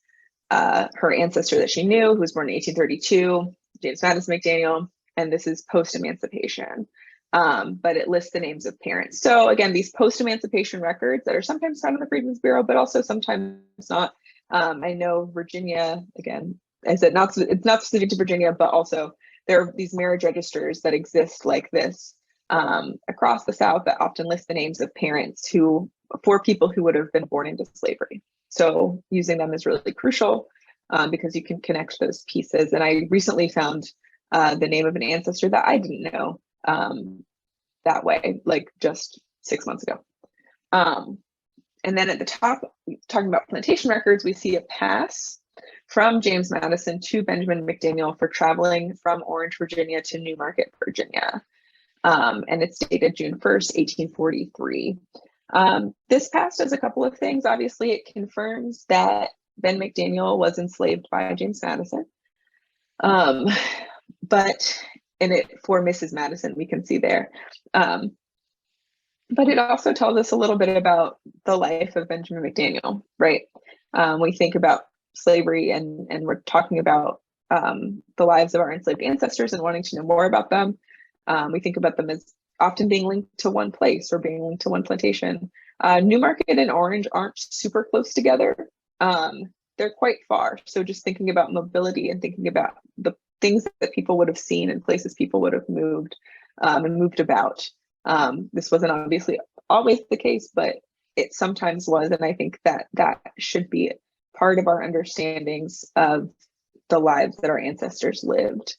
Speaker 2: her ancestor that she knew, who was born in 1832, James Madison McDaniel, and this is post-emancipation. But it lists the names of parents. So again, these post-emancipation records that are sometimes found in the Freedmen's Bureau, but also sometimes not. I know Virginia, again, I said it's not specific to Virginia, but also there are these marriage registers that exist like this across the South that often list the names of parents for people who would have been born into slavery. So using them is really crucial because you can connect those pieces. And I recently found the name of an ancestor that I didn't know that way, like just 6 months ago. And then at the top, talking about plantation records, we see a pass from James Madison to Benjamin McDaniel for traveling from Orange, Virginia to Newmarket, Virginia. And it's dated June 1st, 1843. This pass does a couple of things. Obviously, it confirms that Ben McDaniel was enslaved by James Madison. But in it for Mrs. Madison, we can see there. But it also tells us a little bit about the life of Benjamin McDaniel, right? We think about slavery and we're talking about the lives of our enslaved ancestors and wanting to know more about them. We think about them as often being linked to one place or being linked to one plantation. Newmarket and Orange aren't super close together. They're quite far. So just thinking about mobility and thinking about the things that people would have seen and places people would have moved and moved about. This wasn't obviously always the case, but it sometimes was. And I think that that should be part of our understandings of the lives that our ancestors lived.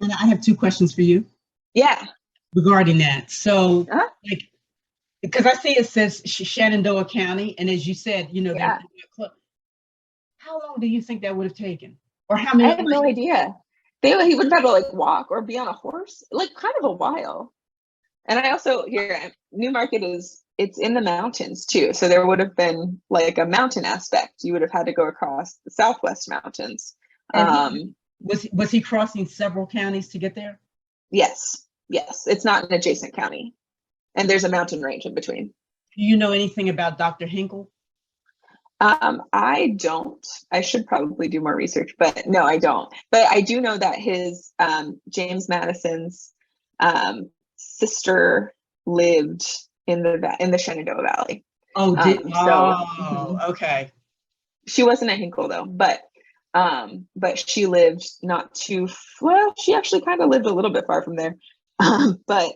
Speaker 3: And I have two questions for you.
Speaker 2: Yeah.
Speaker 3: Regarding that. So, like, because I see it says Shenandoah County, and as you said, you know,
Speaker 2: Yeah.
Speaker 3: How long do you think that would have taken? Or how many?
Speaker 2: I have no idea. He would have had to like walk or be on a horse, like kind of a while. And I also here, Newmarket it's in the mountains too. So there would have been like a mountain aspect. You would have had to go across the Southwest mountains.
Speaker 3: Was he crossing several counties to get there?
Speaker 2: Yes. It's not an adjacent county. And there's a mountain range in between.
Speaker 3: Do you know anything about Dr. Hinkle?
Speaker 2: I don't. I should probably do more research, but no, I don't. But I do know that his James Madison's sister lived in the Shenandoah Valley.
Speaker 3: Okay.
Speaker 2: She wasn't a Hinkle though, but she lived not too well. She actually kind of lived a little bit far from there, but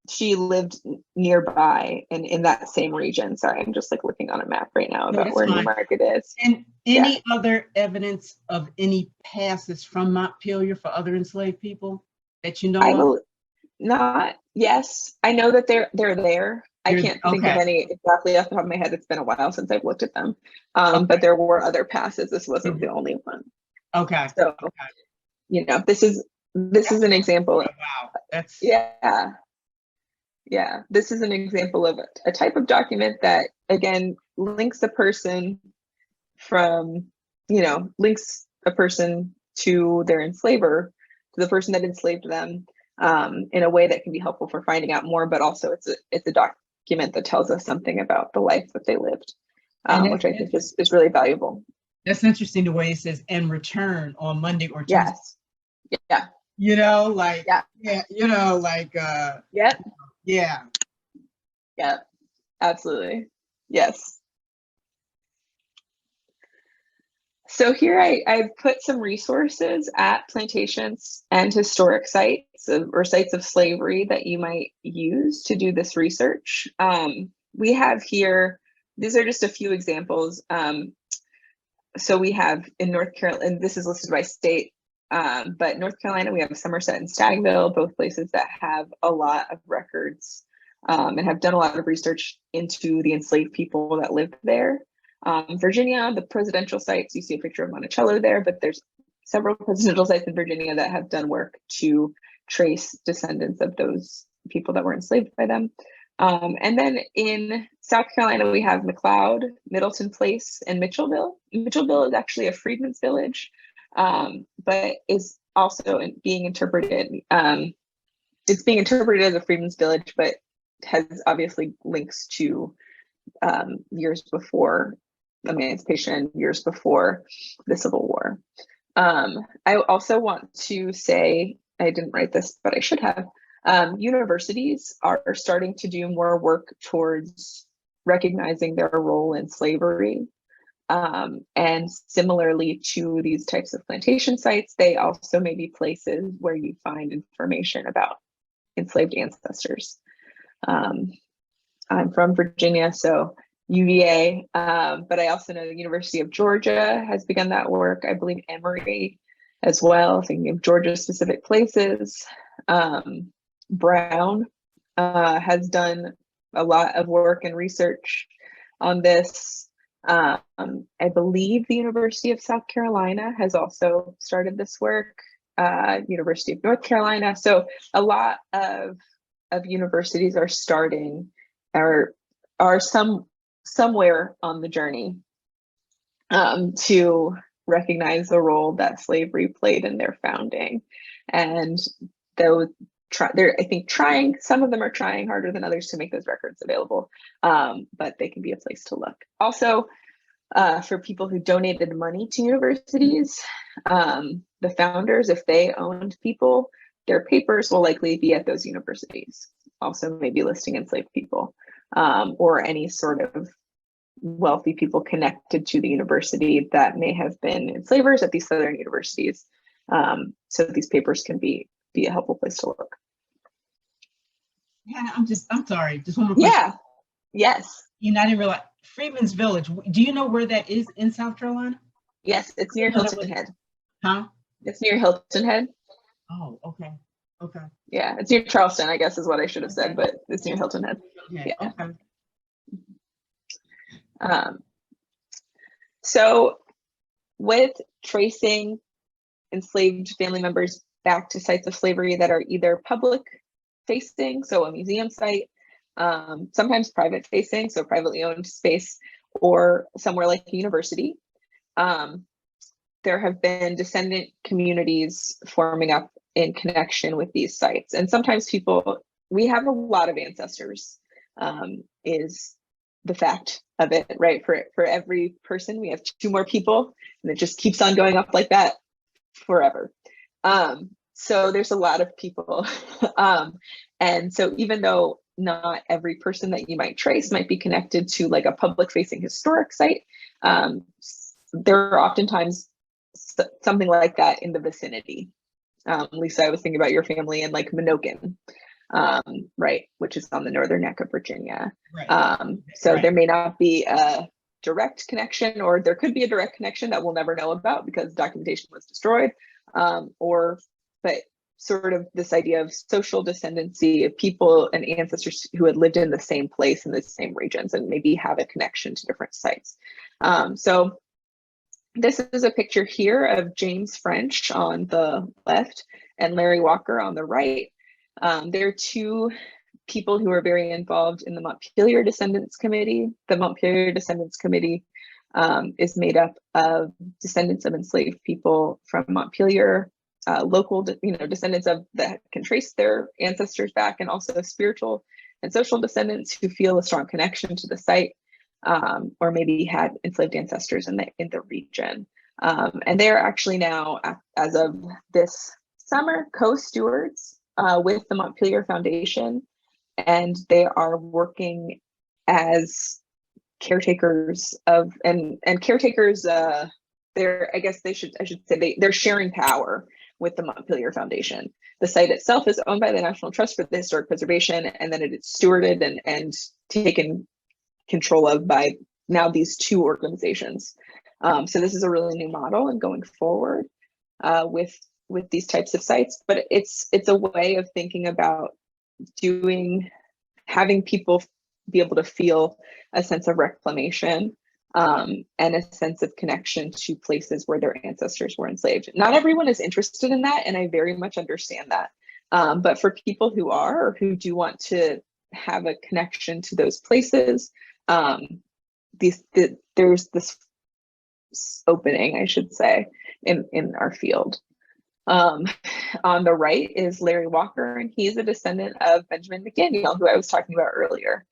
Speaker 2: she lived nearby and in that same region. Sorry, I'm just like looking on a map right now about where Newmarket is. And
Speaker 3: any other evidence of any passes from Montpelier for other enslaved people that you know of?
Speaker 2: Not. Yes, I know that they're there. I can't think of any exactly off the top of my head. It's been a while since I've looked at them. But there were other passes. This wasn't the only one.
Speaker 3: Okay.
Speaker 2: So, you know, this is an example.
Speaker 3: Wow. That's
Speaker 2: this is an example of a type of document that again links a person links a person to their enslaver, to the person that enslaved them, in a way that can be helpful for finding out more, but also it's a document that tells us something about the life that they lived, which I think is really valuable.
Speaker 3: That's interesting the way it says "and return on Monday or Tuesday."
Speaker 2: Yes. Yeah.
Speaker 3: You know, like
Speaker 2: Yeah, absolutely. Yes. So here I've put some resources at plantations and historic sites or sites of slavery that you might use to do this research. We have here, these are just a few examples. So we have in North Carolina, and this is listed by state, but North Carolina, we have Somerset and Stagville, both places that have a lot of records and have done a lot of research into the enslaved people that lived there. Virginia, the presidential sites, you see a picture of Monticello there, but there's several presidential sites in Virginia that have done work to trace descendants of those people that were enslaved by them. And then in South Carolina, we have McLeod, Middleton Place, and Mitchellville. Mitchellville is actually a freedman's village, but is also being interpreted. It's being interpreted as a freedman's village, but has obviously links to years before emancipation, years before the Civil War. I also want to say, I didn't write this, but I should have. Universities are starting to do more work towards recognizing their role in slavery. And similarly to these types of plantation sites, they also may be places where you find information about enslaved ancestors. I'm from Virginia, so UVA, but I also know the University of Georgia has begun that work. I believe Emory as well, thinking of Georgia specific places. Brown has done a lot of work and research on this. I believe the University of South Carolina has also started this work, University of North Carolina. So a lot of universities are starting or are somewhere on the journey to recognize the role that slavery played in their founding. And those they're, I think, trying, some of them are trying harder than others to make those records available, but they can be a place to look. Also, for people who donated money to universities, the founders, if they owned people, their papers will likely be at those universities. Also maybe listing enslaved people, or any sort of wealthy people connected to the university that may have been enslavers at these southern universities. So these papers can be a helpful place to look.
Speaker 3: Hannah, I'm sorry, just one more question.
Speaker 2: Yeah, yes.
Speaker 3: I didn't realize, Freedman's Village, do you know where that is in South Carolina?
Speaker 2: Yes, it's near Hilton Head.
Speaker 3: Huh?
Speaker 2: It's near Hilton Head.
Speaker 3: Oh, okay. Okay.
Speaker 2: Yeah, it's near Charleston, I guess is what I should have said, but it's near Hilton Head.
Speaker 3: Yeah.
Speaker 2: Okay. So with tracing enslaved family members back to sites of slavery that are either public facing, so a museum site, sometimes private facing, so privately owned space, or somewhere like a university, there have been descendant communities forming up in connection with these sites. And sometimes we have a lot of ancestors, is the fact of it, right? For every person, we have 2 more people, and it just keeps on going up like that forever. So there's a lot of people. And so even though not every person that you might trace might be connected to like a public facing historic site, there are oftentimes something like that in the vicinity. Lisa, I was thinking about your family in like Minokan, right, which is on the northern neck of Virginia. Right. So there may not be a direct connection, or there could be a direct connection that we'll never know about because documentation was destroyed, but sort of this idea of social descendancy of people and ancestors who had lived in the same place in the same regions and maybe have a connection to different sites. So this is a picture here of James French on the left and Larry Walker on the right. They're 2 people who are very involved in the Montpelier Descendants Committee. The Montpelier Descendants Committee is made up of descendants of enslaved people from Montpelier, local, descendants of that can trace their ancestors back, and also spiritual and social descendants who feel a strong connection to the site, or maybe had enslaved ancestors in the region. And they're actually now, as of this summer, co-stewards with the Montpelier Foundation, and they are working as caretakers of and caretakers. I should say they're sharing power with the Montpelier Foundation. The site itself is owned by the National Trust for the Historic Preservation, and then it is stewarded and taken control of by now these 2 organizations. So this is a really new model and going forward with these types of sites, but it's a way of thinking about doing having people be able to feel a sense of reclamation, and a sense of connection to places where their ancestors were enslaved. Not everyone is interested in that, and I very much understand that. But for people who are, or who do want to have a connection to those places, there's this opening, I should say, in our field. On the right is Larry Walker, and he's a descendant of Benjamin McDaniel, who I was talking about earlier.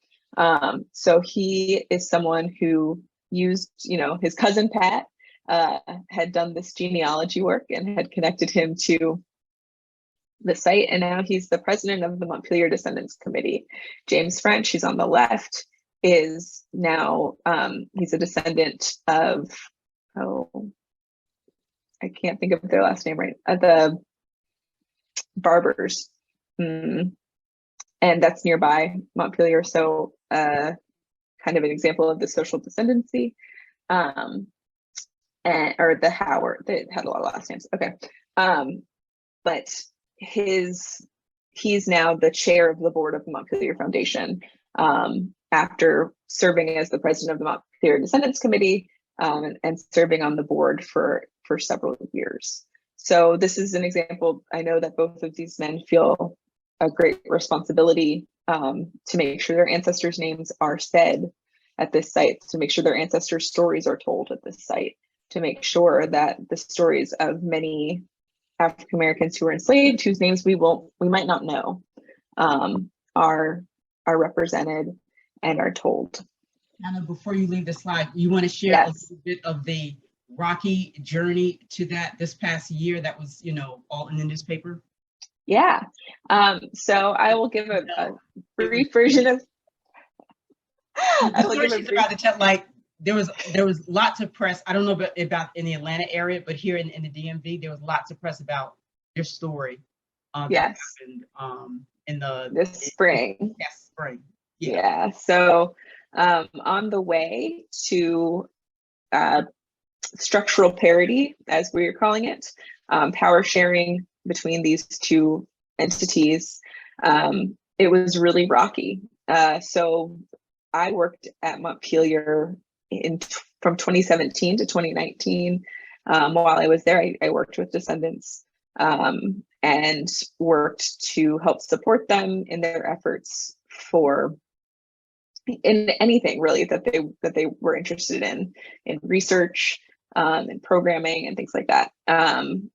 Speaker 2: So he is someone who used, his cousin Pat had done this genealogy work and had connected him to the site, and now he's the president of the Montpelier Descendants Committee. James French, who's on the left, is now, he's a descendant of, I can't think of their last name right, the Barbers, and that's nearby Montpelier. So kind of an example of the social descendancy, or the Howard, they had a lot of last names. Okay, but he's now the chair of the board of the Montpelier Foundation, after serving as the president of the Montpelier Descendants Committee, and serving on the board for several years. So this is an example. I know that both of these men feel a great responsibility to make sure their ancestors' names are said at this site, to make sure their ancestors' stories are told at this site, to make sure that the stories of many African Americans who were enslaved, whose names we might not know, are represented and are told.
Speaker 3: Anna, before you leave the slide, you want to share a little bit of the rocky journey to that this past year that was, all in the newspaper?
Speaker 2: Yeah. So I will give a brief version of.
Speaker 3: There was lots of press. I don't know about in the Atlanta area, but here in the DMV, there was lots of press about your story.
Speaker 2: Yes.
Speaker 3: Happened, in
Speaker 2: this spring.
Speaker 3: Yes, spring.
Speaker 2: Yeah. So on the way to structural parity, as we are calling it, power sharing between these two entities, it was really rocky. So I worked at Montpelier from 2017 to 2019. While I was there, I worked with descendants and worked to help support them in their efforts in anything really that they were interested in research, and programming and things like that.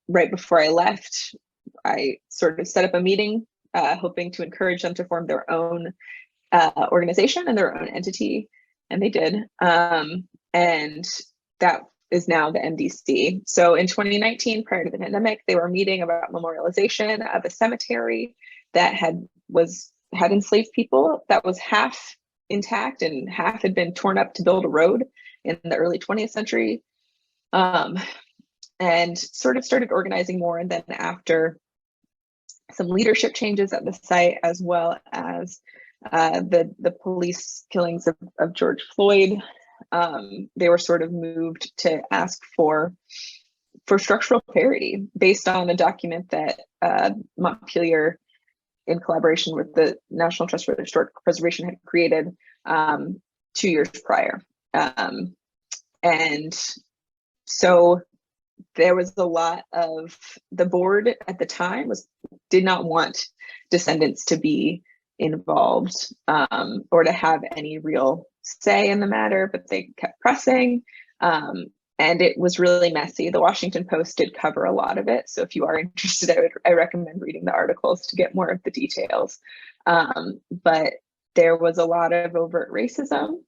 Speaker 2: Right before I left, I sort of set up a meeting, hoping to encourage them to form their own organization and their own entity, and they did. And that is now the MDC. So in 2019, prior to the pandemic, they were meeting about memorialization of a cemetery that had enslaved people, that was half intact and half had been torn up to build a road in the early 20th century, and sort of started organizing more. And then after some leadership changes at the site, as well as the police killings of George Floyd, they were sort of moved to ask for structural parity based on a document that Montpelier, in collaboration with the National Trust for Historic Preservation, had created 2 years prior. And so there was a lot of, the board at the time did not want descendants to be involved or to have any real say in the matter, but they kept pressing. And it was really messy. The Washington Post did cover a lot of it. So if you are interested, I recommend reading the articles to get more of the details. But there was a lot of overt racism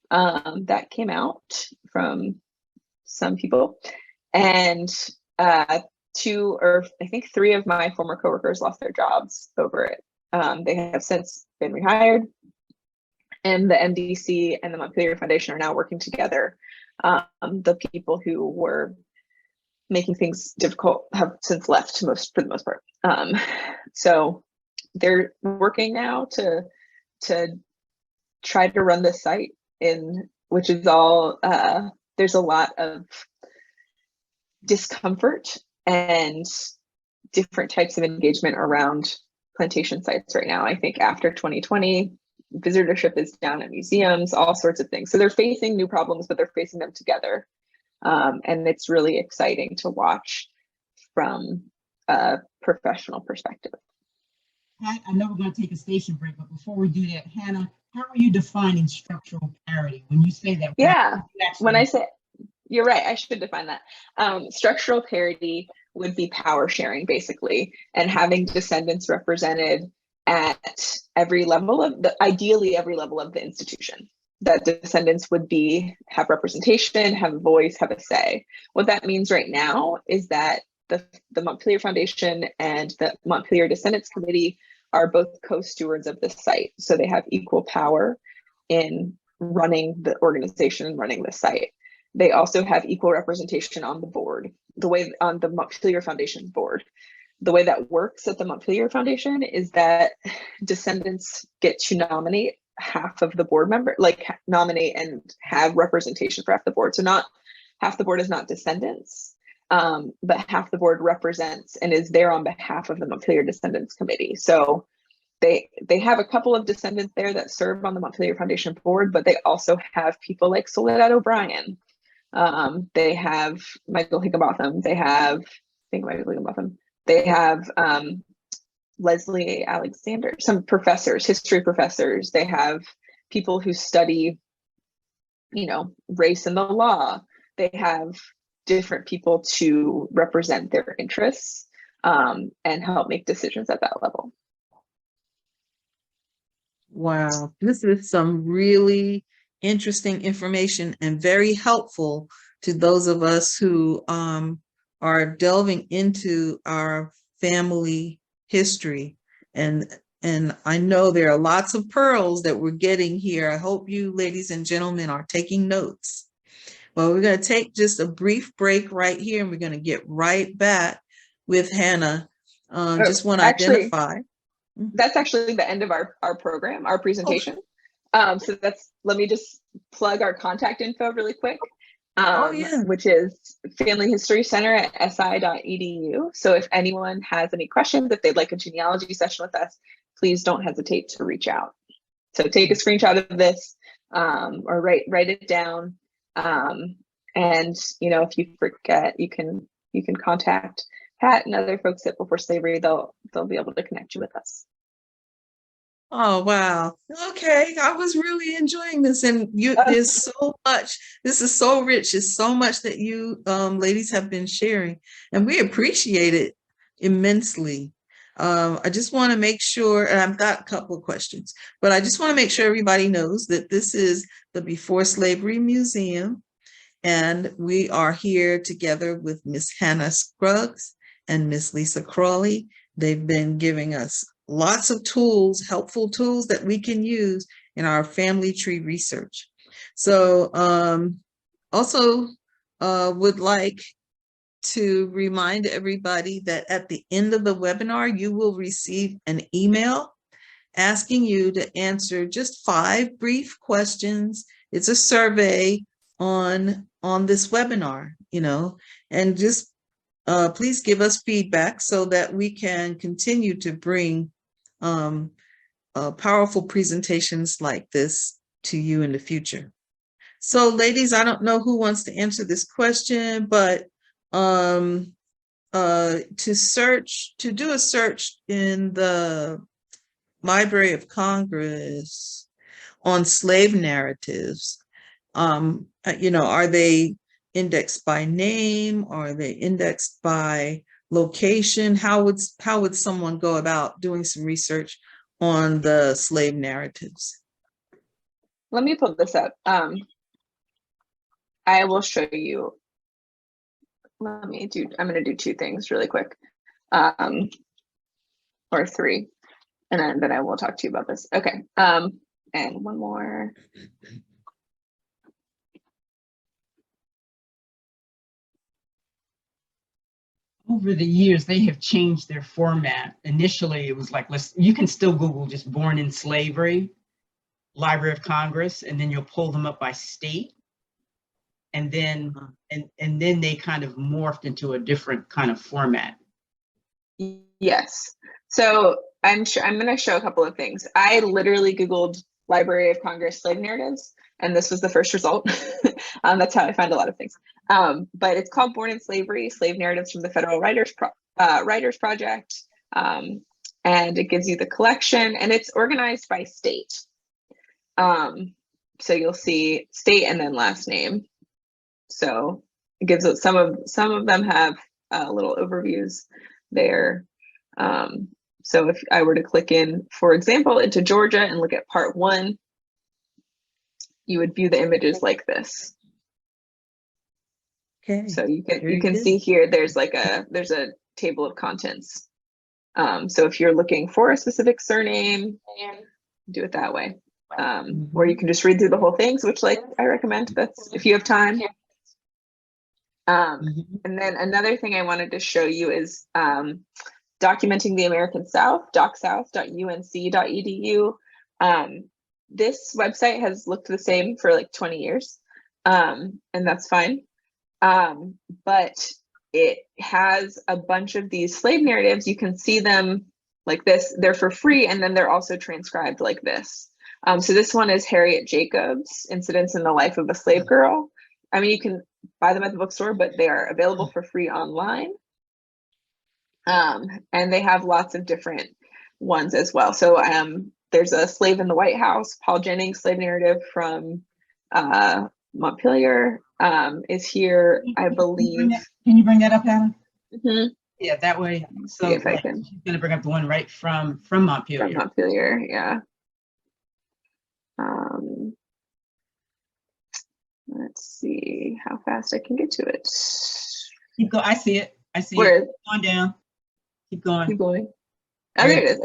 Speaker 2: that came out from some people. And 2 or I think 3 of my former coworkers lost their jobs over it. They have since been rehired. And the MDC and the Montpelier Foundation are now working together. The people who were making things difficult have since left for the most part. So they're working now to try to run this site which is all, there's a lot of discomfort and different types of engagement around plantation sites right now. I think after 2020, visitorship is down at museums, all sorts of things. So they're facing new problems, but they're facing them together. And it's really exciting to watch from a professional perspective.
Speaker 3: I know we're going to take a station break, but before we do that, Hannah, how are you defining structural parity? When you say that,
Speaker 2: Yeah, when I say, you're right, I should define that. Structural parity would be power sharing, basically, and having descendants represented at every level of the, ideally every level of the institution. That descendants would have representation, have a voice, have a say. What that means right now is that the Montpelier Foundation and the Montpelier Descendants Committee are both co-stewards of this site. So they have equal power in running the organization and running the site. They also have equal representation on the board, on the Montpelier Foundation board. The way that works at the Montpelier Foundation is that descendants get to nominate half of the board member, like nominate and have representation for half the board. So not half the board is not descendants, but half the board represents and is there on behalf of the Montpelier Descendants Committee. So they have a couple of descendants there that serve on the Montpelier Foundation board, but they also have people like Soledad O'Brien. They have Michael Higginbotham. They have Leslie Alexander, some professors, history professors. They have people who study, race and the law. They have different people to represent their interests and help make decisions at that level.
Speaker 1: Wow, this is some really interesting information and very helpful to those of us who are delving into our family history. And I know there are lots of pearls that we're getting here. I hope you, ladies and gentlemen, are taking notes. Well, we're going to take just a brief break right here, and we're going to get right back with Hannah. Just want to identify.
Speaker 2: That's actually the end of our program, our presentation. So let me just plug our contact info really quick, which is Family History Center at si.edu. So if anyone has any questions, if they'd like a genealogy session with us, please don't hesitate to reach out. So take a screenshot of this or write it down. And if you forget, you can contact Pat and other folks at Before Slavery. They'll be able to connect you with us.
Speaker 1: Oh, wow. Okay. I was really enjoying this. And there's so much. This is so rich. There's so much that you ladies have been sharing, and we appreciate it immensely. I just want to make sure, and I've got a couple of questions, but I just want to make sure everybody knows that this is the Before Slavery Museum, and we are here together with Miss Hannah Scruggs and Miss Lisa Crawley. They've been giving us lots of tools, helpful tools that we can use in our family tree research. So also would like to remind everybody that at the end of the webinar, you will receive an email asking you to answer just 5 brief questions. It's a survey on this webinar, and just please give us feedback so that we can continue to bring powerful presentations like this to you in the future. So ladies, I don't know who wants to answer this question, but to do a search in the Library of Congress on slave narratives, are they indexed by name? Are they indexed by location? How would someone go about doing some research on the slave narratives?
Speaker 2: Let me pull this up. I will show you. I'm going to do 2 things really quick, or 3, and then I will talk to you about this. Okay. And one more.
Speaker 3: Over the years, they have changed their format. Initially, it was like, you can still Google just born in slavery, Library of Congress, and then you'll pull them up by state. And then, and then they kind of morphed into a different kind of format.
Speaker 2: Yes. So I'm going to show a couple of things. I literally Googled Library of Congress slave narratives, and this was the first result. That's how I find a lot of things. But it's called Born in Slavery, Slave Narratives from the Federal Writers Project. And it gives you the collection, and it's organized by state. So you'll see state and then last name. So it gives it, some of them have little overviews there. So if I were to click in, for example, into Georgia and look at part 1, you would view the images like this.
Speaker 1: Okay.
Speaker 2: So you can see here, there's a table of contents. So if you're looking for a specific surname, do it that way. Or you can just read through the whole things, which I recommend. That's if you have time. And then another thing I wanted to show you is documenting the American South, docsouth.unc.edu. This website has looked the same for like 20 years, and that's fine. But it has a bunch of these slave narratives. You can see them like this. They're for free, and then they're also transcribed like this. So this one is Harriet Jacobs, Incidents in the Life of a Slave Girl. I mean, you can buy them at the bookstore, but they are available for free online. And they have lots of different ones as well. So there's a Slave in the White House, Paul Jennings slave narrative from Montpelier is here, I believe.
Speaker 3: Can you bring that up, Hannah?
Speaker 2: Yeah,
Speaker 3: that way. So
Speaker 2: see if I can.
Speaker 3: She's going to bring up the one right from Montpelier.
Speaker 2: From Montpelier, yeah. Let's see how fast I can get to it.
Speaker 3: Keep going. I see it.
Speaker 2: Where?
Speaker 3: Keep going down. Keep going.
Speaker 2: Keep going. Oh, there it is.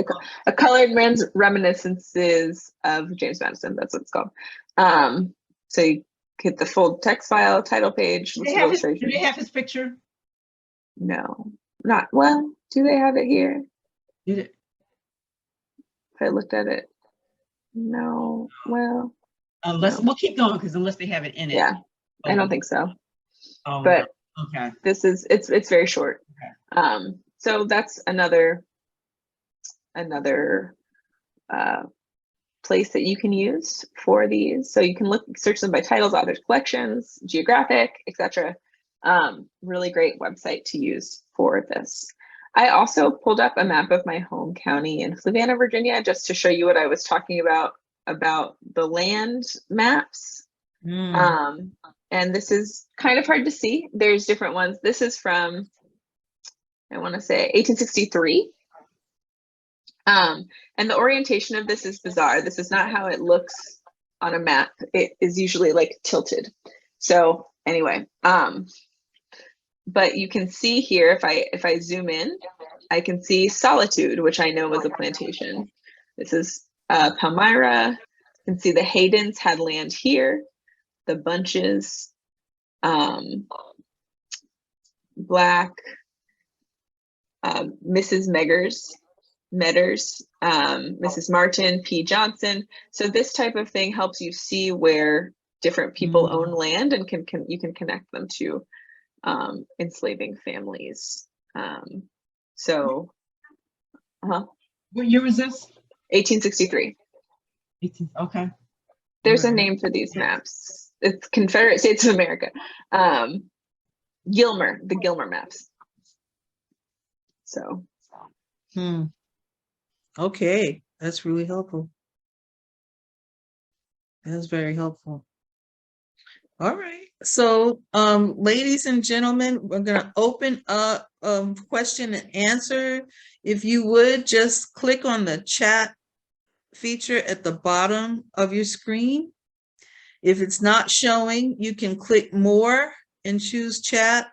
Speaker 2: A Colored Man's Reminiscences of James Madison. That's what it's called. So you hit the full text file, title page.
Speaker 3: Do they have his picture?
Speaker 2: No, not well. Do they have it here?
Speaker 3: Did it?
Speaker 2: If I looked at it, no. Well,
Speaker 3: unless we'll keep going because unless they have it in it.
Speaker 2: Yeah, I don't think so.
Speaker 3: Oh,
Speaker 2: but
Speaker 3: okay.
Speaker 2: This is it's very short. Okay. So that's another place that you can use for these. So you can search them by titles, authors, collections, geographic, etc. Really great website to use for this. I also pulled up a map of my home county in Fluvanna, Virginia, just to show you what I was talking about the land maps. And this is kind of hard to see. There's different ones. This is from, I want to say 1863. And the orientation of this is bizarre. This is not how it looks on a map. It is usually like tilted. So anyway, but you can see here, if I zoom in, I can see Solitude, which I know was a plantation. This is Palmyra. You can see the Haydens had land here. The Bunches, Black, Mrs. Medders, Mrs. Martin, P. Johnson. So this type of thing helps you see where different people own land and you can connect them to enslaving families. What
Speaker 3: year was this?
Speaker 2: 1863.
Speaker 3: Okay.
Speaker 2: There's a name for these maps. It's Confederate States of America. The Gilmer maps. So.
Speaker 1: Okay, that's really helpful. That's very helpful. All right. So, ladies and gentlemen, we're going to open up question and answer. If you would just click on the chat feature at the bottom of your screen. If it's not showing, you can click more and choose chat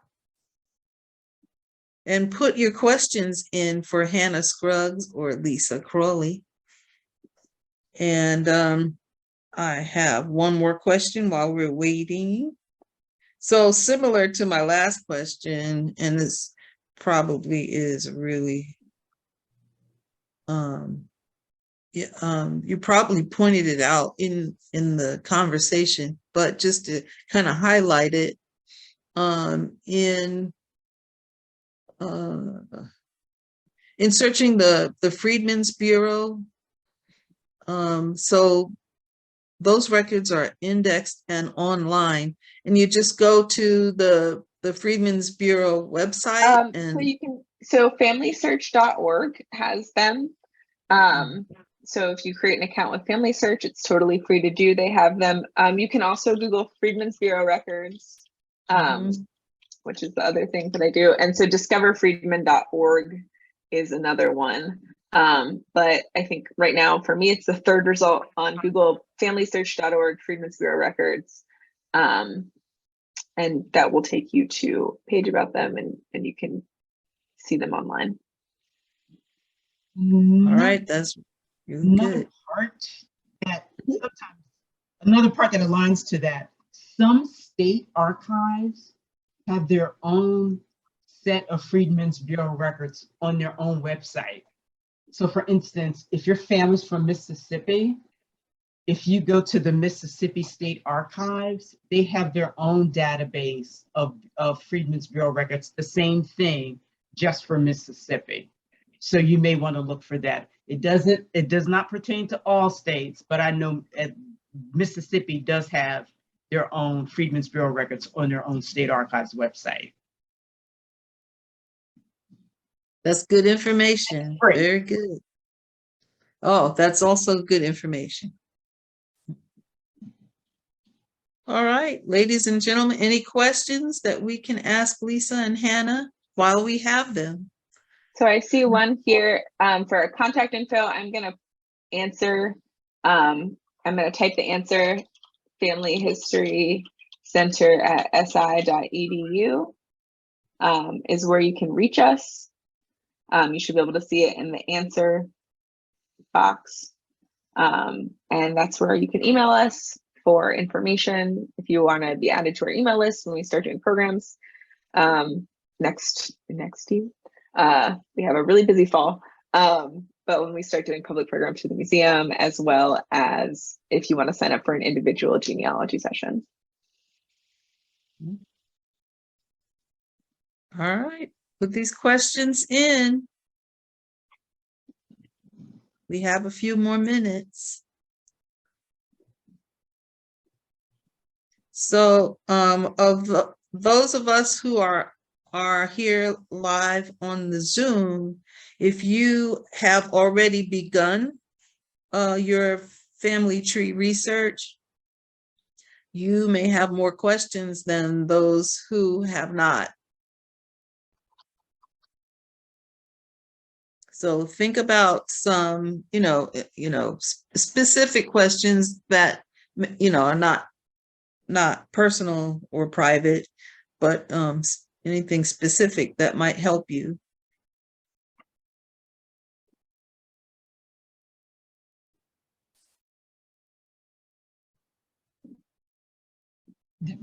Speaker 1: and put your questions in for Hannah Scruggs or Lisa Crawley. And I have one more question while we're waiting. So similar to my last question, and this probably is really, you probably pointed it out in the conversation, but just to kind of highlight it, in searching the Freedmen's Bureau. So those records are indexed and online, and you just go to the Freedmen's Bureau website and
Speaker 2: so FamilySearch.org has them. So if you create an account with Family Search, it's totally free to do. They have them. You can also Google Freedmen's Bureau records, which is the other thing that I do. And so discoverfreedmen.org is another one. But I think right now for me, it's the third result on Google, FamilySearch.org, Freedmen's Bureau records. And that will take you to a page about them, and you can see them online.
Speaker 1: all right, that's really
Speaker 3: another
Speaker 1: good.
Speaker 3: part that sometimes another part that aligns to that. Some state archives have their own set of Freedmen's Bureau records on their own website. So for instance, if your family's from Mississippi, if you go to the Mississippi State Archives, they have their own database of Freedmen's Bureau records, the same thing, just for Mississippi. So you may want to look for that. It does not pertain to all states, but I know Mississippi does have their own Freedmen's Bureau records on their own state archives website.
Speaker 1: That's good information.
Speaker 3: Great.
Speaker 1: Very good. Oh, that's also good information. All right, ladies and gentlemen, any questions that we can ask Lisa and Hannah while we have them?
Speaker 2: So I see one here for our contact info. I'm going to answer. I'm going to type the answer, Family History Center at si.edu is where you can reach us. You should be able to see it in the answer box. And that's where you can email us for information if you want to be added to our email list when we start doing programs next year. We have a really busy fall, but when we start doing public programs for the museum, as well as if you want to sign up for an individual genealogy session.
Speaker 1: All right, put these questions in. We have a few more minutes. So those of us who are here live on the Zoom, if you have already begun your family tree research, you may have more questions than those who have not. So think about some, specific questions that, are not personal or private, but anything specific that might help you.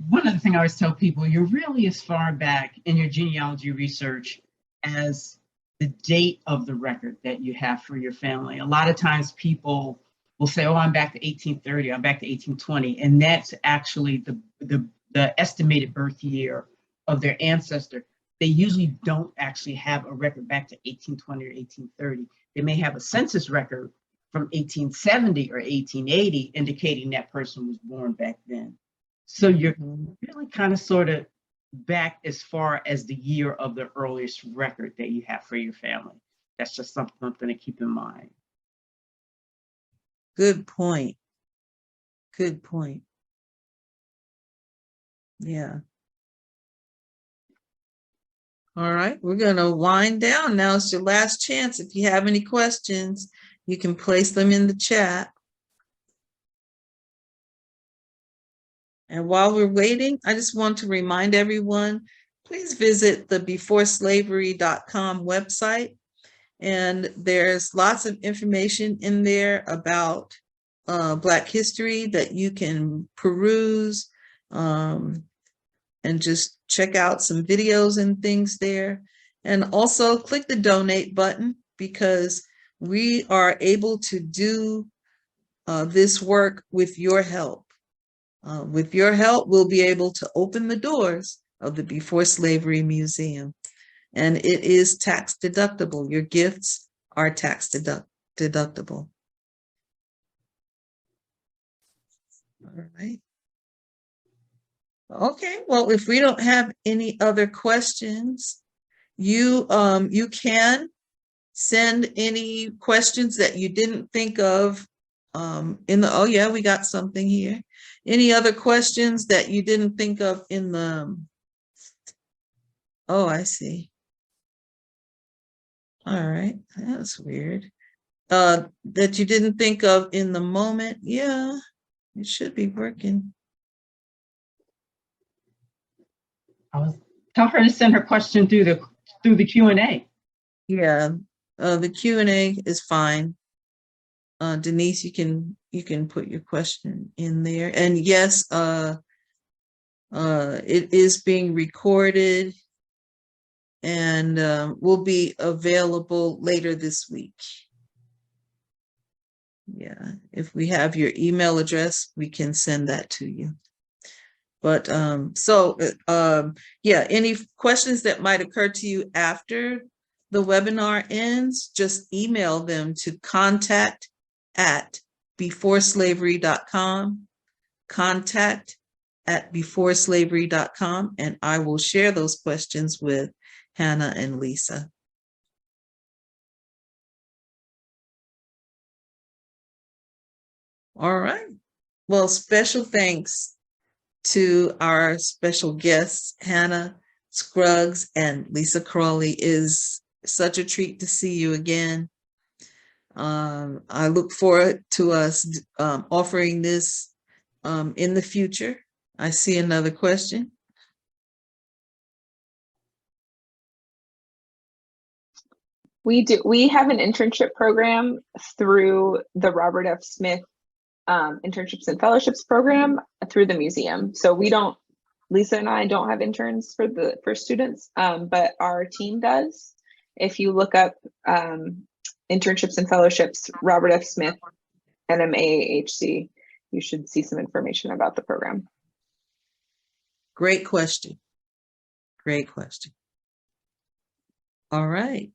Speaker 3: One other thing I always tell people, you're really as far back in your genealogy research as the date of the record that you have for your family. A lot of times people will say, oh, I'm back to 1830, I'm back to 1820. And that's actually the estimated birth year of their ancestor. They usually don't actually have a record back to 1820 or 1830. They may have a census record from 1870 or 1880 indicating that person was born back then. So you're really kind of sort of back as far as the year of the earliest record that you have for your family. That's just something to keep in mind.
Speaker 1: Good point. Good point. Yeah. All right, we're going to wind down now. It's your last chance. If you have any questions, you can place them in the chat. And while we're waiting, I just want to remind everyone, please visit the beforeslavery.com website. And there's lots of information in there about Black history that you can peruse and just check out some videos and things there. And also click the donate button, because we are able to do this work with your help. With your help, we'll be able to open the doors of the Before Slavery Museum. And it is tax deductible. Your gifts are tax deductible. All right. Okay, well, if we don't have any other questions, you can send any questions that you didn't think of in the, oh yeah, we got something here. Any other questions that you didn't think of in the, oh, I see. All right, that's weird. That you didn't think of in the moment. Yeah, it should be working.
Speaker 3: Tell her to send her question through the Q&A.
Speaker 1: Yeah, the Q&A is fine. Denise, you can put your question in there. And yes, it is being recorded and will be available later this week. Yeah, if we have your email address, we can send that to you. But yeah, any questions that might occur to you after the webinar ends, just email them to contact@beforeslavery.com, contact@beforeslavery.com, and I will share those questions with Hannah and Lisa. All right. Well, special thanks to our special guests, Hannah Scruggs and Lisa Crawley. Is such a treat to see you again. I look forward to us offering this in the future. I see another question.
Speaker 2: We have an internship program through the Robert F. Smith internships and fellowships program through the museum. So we don't, Lisa and I don't have interns for students, but our team does. If you look up internships and fellowships, Robert F. Smith, NMAAHC, you should see some information about the program.
Speaker 1: Great question. Great question. All right.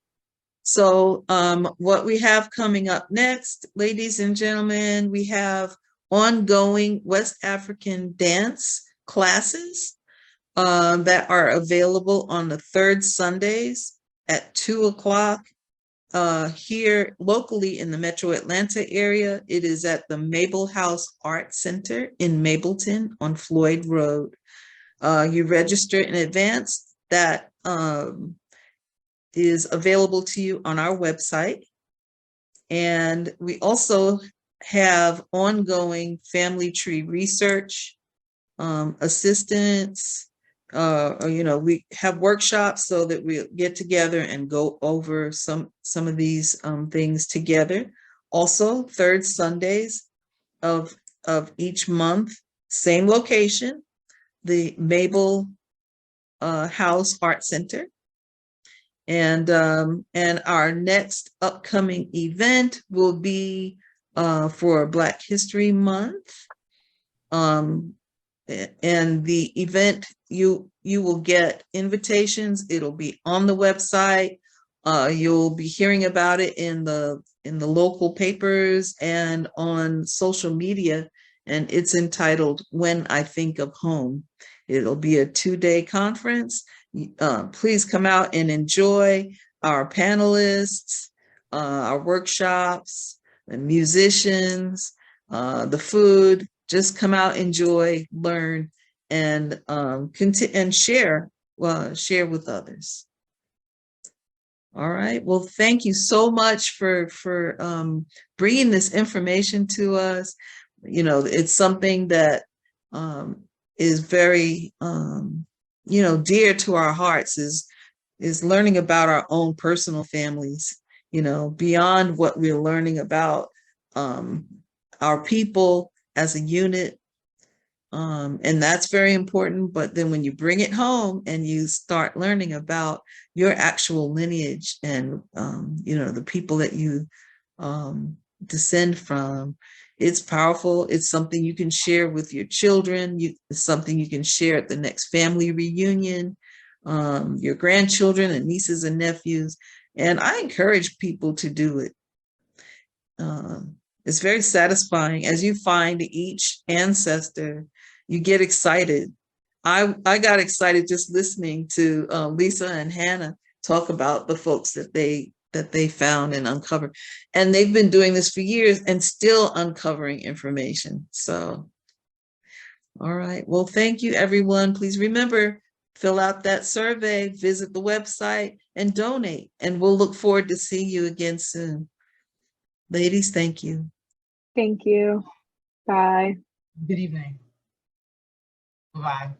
Speaker 1: So what we have coming up next, ladies and gentlemen, we have ongoing West African dance classes that are available on the third Sundays at 2 o'clock here locally in the Metro Atlanta area. It is at the Mabel House Art Center in Mableton on Floyd Road. You register in advance. That is available to you on our website. And we also have ongoing family tree research, assistance, we have workshops so that we get together and go over some of these things together. Also, third Sundays of each month, same location, the Mabel House Art Center. And our next upcoming event will be for Black History Month. And the event, you will get invitations. It'll be on the website. You'll be hearing about it in the local papers and on social media. And it's entitled When I Think of Home. It'll be a 2-day conference. Please come out and enjoy our panelists, our workshops, the musicians, the food. Just come out, enjoy, learn, and continue and share with others. All right. Well, thank you so much for bringing this information to us. It's something that is very dear to our hearts, is learning about our own personal families, beyond what we're learning about our people as a unit. And that's very important. But then when you bring it home and you start learning about your actual lineage and, the people that you descend from, it's powerful. It's something you can share with your children. It's something you can share at the next family reunion, your grandchildren and nieces and nephews. And I encourage people to do it. It's very satisfying. As you find each ancestor, you get excited. I got excited just listening to Lisa and Hannah talk about the folks that they found and uncovered. And they've been doing this for years and still uncovering information. So, all right. Well, thank you, everyone. Please remember, fill out that survey, visit the website, and donate. And we'll look forward to seeing you again soon. Ladies, thank you.
Speaker 2: Thank you. Bye.
Speaker 3: Good evening. Bye.